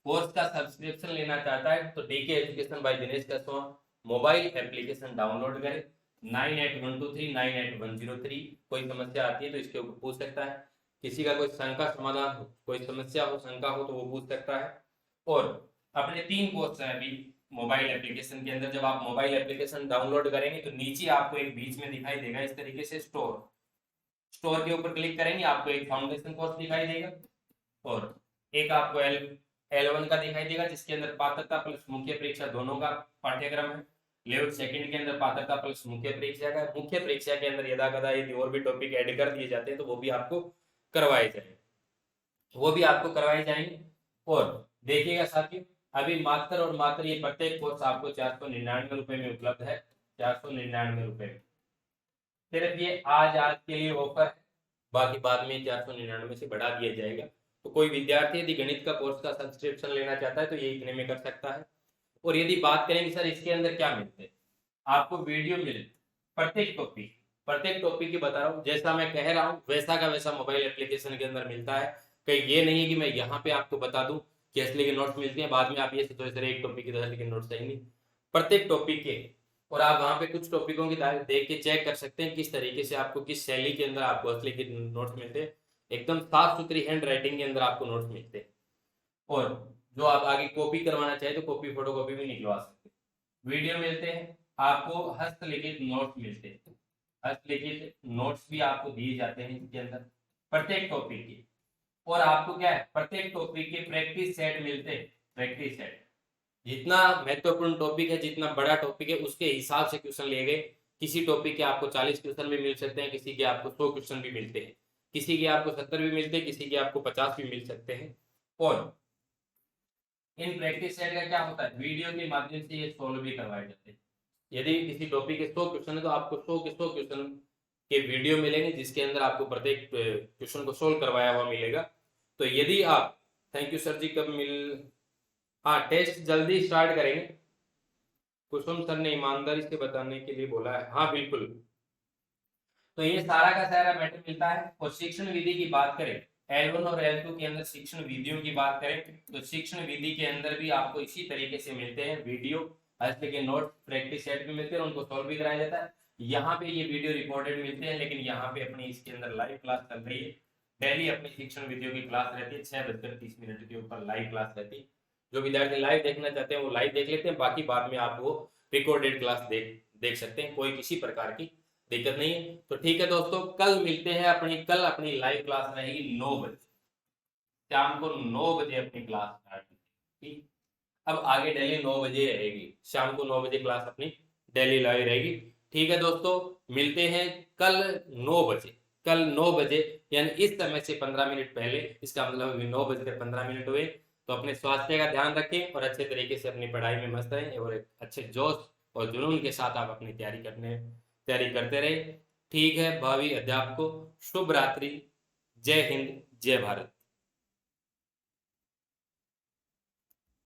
कोर्स का सब्सक्रिप्शन लेना चाहता है तो DK education by Dinesh Krishna mobile application download करें। 9812398103। कोई समस्या आती है तो इसके ऊपर पूछ सकता है। किसी का कोई शंका समाधान हो, कोई समस्या हो, शंका हो तो वो पूछ सकता है। और अपने 3 कोर्स हैं अभी मोबाइल एप्लीकेशन के अंदर। जब आप मोबाइल एप्लीकेशन डाउनलोड करेंगे तो नीचे आपको एक बीच में दिखाई देगा इस तरीके से स्टोर के ऊपर क्लिक करेंगे, आपको एक फाउंडेशन कोर्स दिखाई देगा और एक आपको L1 का दिखाई देगा जिसके अंदर पात्रता प्लस मुख्य परीक्षा दोनों का पाठ्यक्रम है। लेवल सेकंड के अंदर पात्रता प्लस मुख्य परीक्षा का। मुख्य परीक्षा के अंदर यदा कदा यदि और भी टॉपिक ऐड कर दिए जाते हैं तो वो भी आपको करवाए जाएंगे। और देखिएगा साथियों, अभी मात्र और मात्र ये प्रत्येक कोर्स आपको 499 रुपए में उपलब्ध है। 499 रुपए में सिर्फ ये आज के लिए ऑफर है। बाकी बाद में 499 से बढ़ा दिया जाएगा। तो कोई विद्यार्थी यदि गणित का कोर्स का सब्सक्रिप्शन लेना चाहता है तो ये इतने में कर सकता है। और यदि बात करेंगे सर इसके अंदर क्या मिलते हैं, आपको वीडियो मिले प्रत्येक टॉपिक की बता रहा हूँ। जैसा मैं कह रहा हूँ वैसा का वैसा मोबाइल एप्लीकेशन के अंदर मिलता है। कहीं ये नहीं है कि मैं यहाँ पे आपको बता दूं कि असली के नोट्स मिलते हैं, बाद में आप ये सोचो सर एक टॉपिक की तो असली के नोट्स सही नहीं। प्रत्येक टॉपिक के, और आप वहाँ पे कुछ टॉपिकों की देख के चेक कर सकते हैं किस तरीके से आपको किस शैली के अंदर आपको असली के नोट्स मिलते हैं। एकदम साफ सुथरी हैंड राइटिंग के अंदर आपको नोट्स मिलते हैं। और जो आप आगे कॉपी करवाना चाहे तो कॉपी फोटो कॉपी भी निकलवा सकते हैं। वीडियो मिलते हैं, आपको हस्तलिखित नोट्स मिलते हैं। हस्तलिखित नोट्स भी आपको दिए जाते हैं इसके अंदर प्रत्येक टॉपिक की। और आपको क्या है, प्रत्येक टॉपिक के प्रैक्टिस सेट मिलते हैं। प्रैक्टिस सेट, जितना महत्वपूर्ण टॉपिक है, जितना बड़ा टॉपिक है उसके हिसाब से क्वेश्चन लिए गए। किसी टॉपिक के आपको 40 क्वेश्चन भी मिल सकते हैं, किसी के आपको 100 क्वेश्चन भी मिलते हैं, किसी के आपको 70 भी मिलते हैं, किसी के आपको 50 भी मिल सकते हैं। और इन प्रैक्टिस सेट का क्या होता है, वीडियो के माध्यम से ये सोल्व भी करवाए जाते हैं। यदि किसी टॉपिक के 100 क्वेश्चन है तो आपको 100 के 100 क्वेश्चन के वीडियो मिलेंगे जिसके अंदर आपको प्रत्येक क्वेश्चन को सोल्व करवाया हुआ मिलेगा। तो यदि आप, थैंक यू सर जी, कब हाँ टेस्ट जल्दी स्टार्ट करेंगे। कुसुम सर ने ईमानदारी से बताने के लिए बोला है, हाँ बिल्कुल। तो ये सारा का सारा मैटर मिलता है। और शिक्षण विधि की बात करें, L1 और L2 के अंदर शिक्षण विधियों की बात करें तो शिक्षण विधि के अंदर भी आपको इसी तरीके से मिलते हैं वीडियो, हस्त के नोट, प्रैक्टिस सेट भी मिलते हैं और उनको सॉल्व भी कराया जाता है। यहाँ पे ये वीडियो रिकॉर्डेड मिलते हैं, लेकिन यहाँ पे अपनी इसके अंदर लाइव क्लास चल रही है। डेली अपनी शिक्षण विधियों की क्लास रहती है 6:30 के ऊपर लाइव क्लास रहती है। जो विद्यार्थी लाइव देखना चाहते हैं वो लाइव देख लेते हैं, बाकी बाद में आप वो रिकॉर्डेड क्लास देख सकते हैं, कोई किसी प्रकार की दिक्कत नहीं है। तो ठीक है दोस्तों, कल मिलते हैं। कल अपनी लाइव क्लास रहेगी 9 बजे, शाम को 9 बजे अपनी क्लास स्टार्ट होगी। अब आगे डेली 9 बजे रहेगी, शाम को 9 बजे क्लास अपनी डेली लाइव रहेगी। ठीक है दोस्तों, मिलते हैं कल 9 बजे। कल 9 बजे यानी इस समय से 15 मिनट पहले, इसका मतलब 9:15 हुए। तो अपने स्वास्थ्य का ध्यान रखें और अच्छे तरीके से अपनी पढ़ाई में मस्त रहें और एक अच्छे जोश और जुनून के साथ आप अपनी तैयारी करते रहे। ठीक है भावी अध्यापकों, शुभ रात्रि, जय हिंद, जय भारत।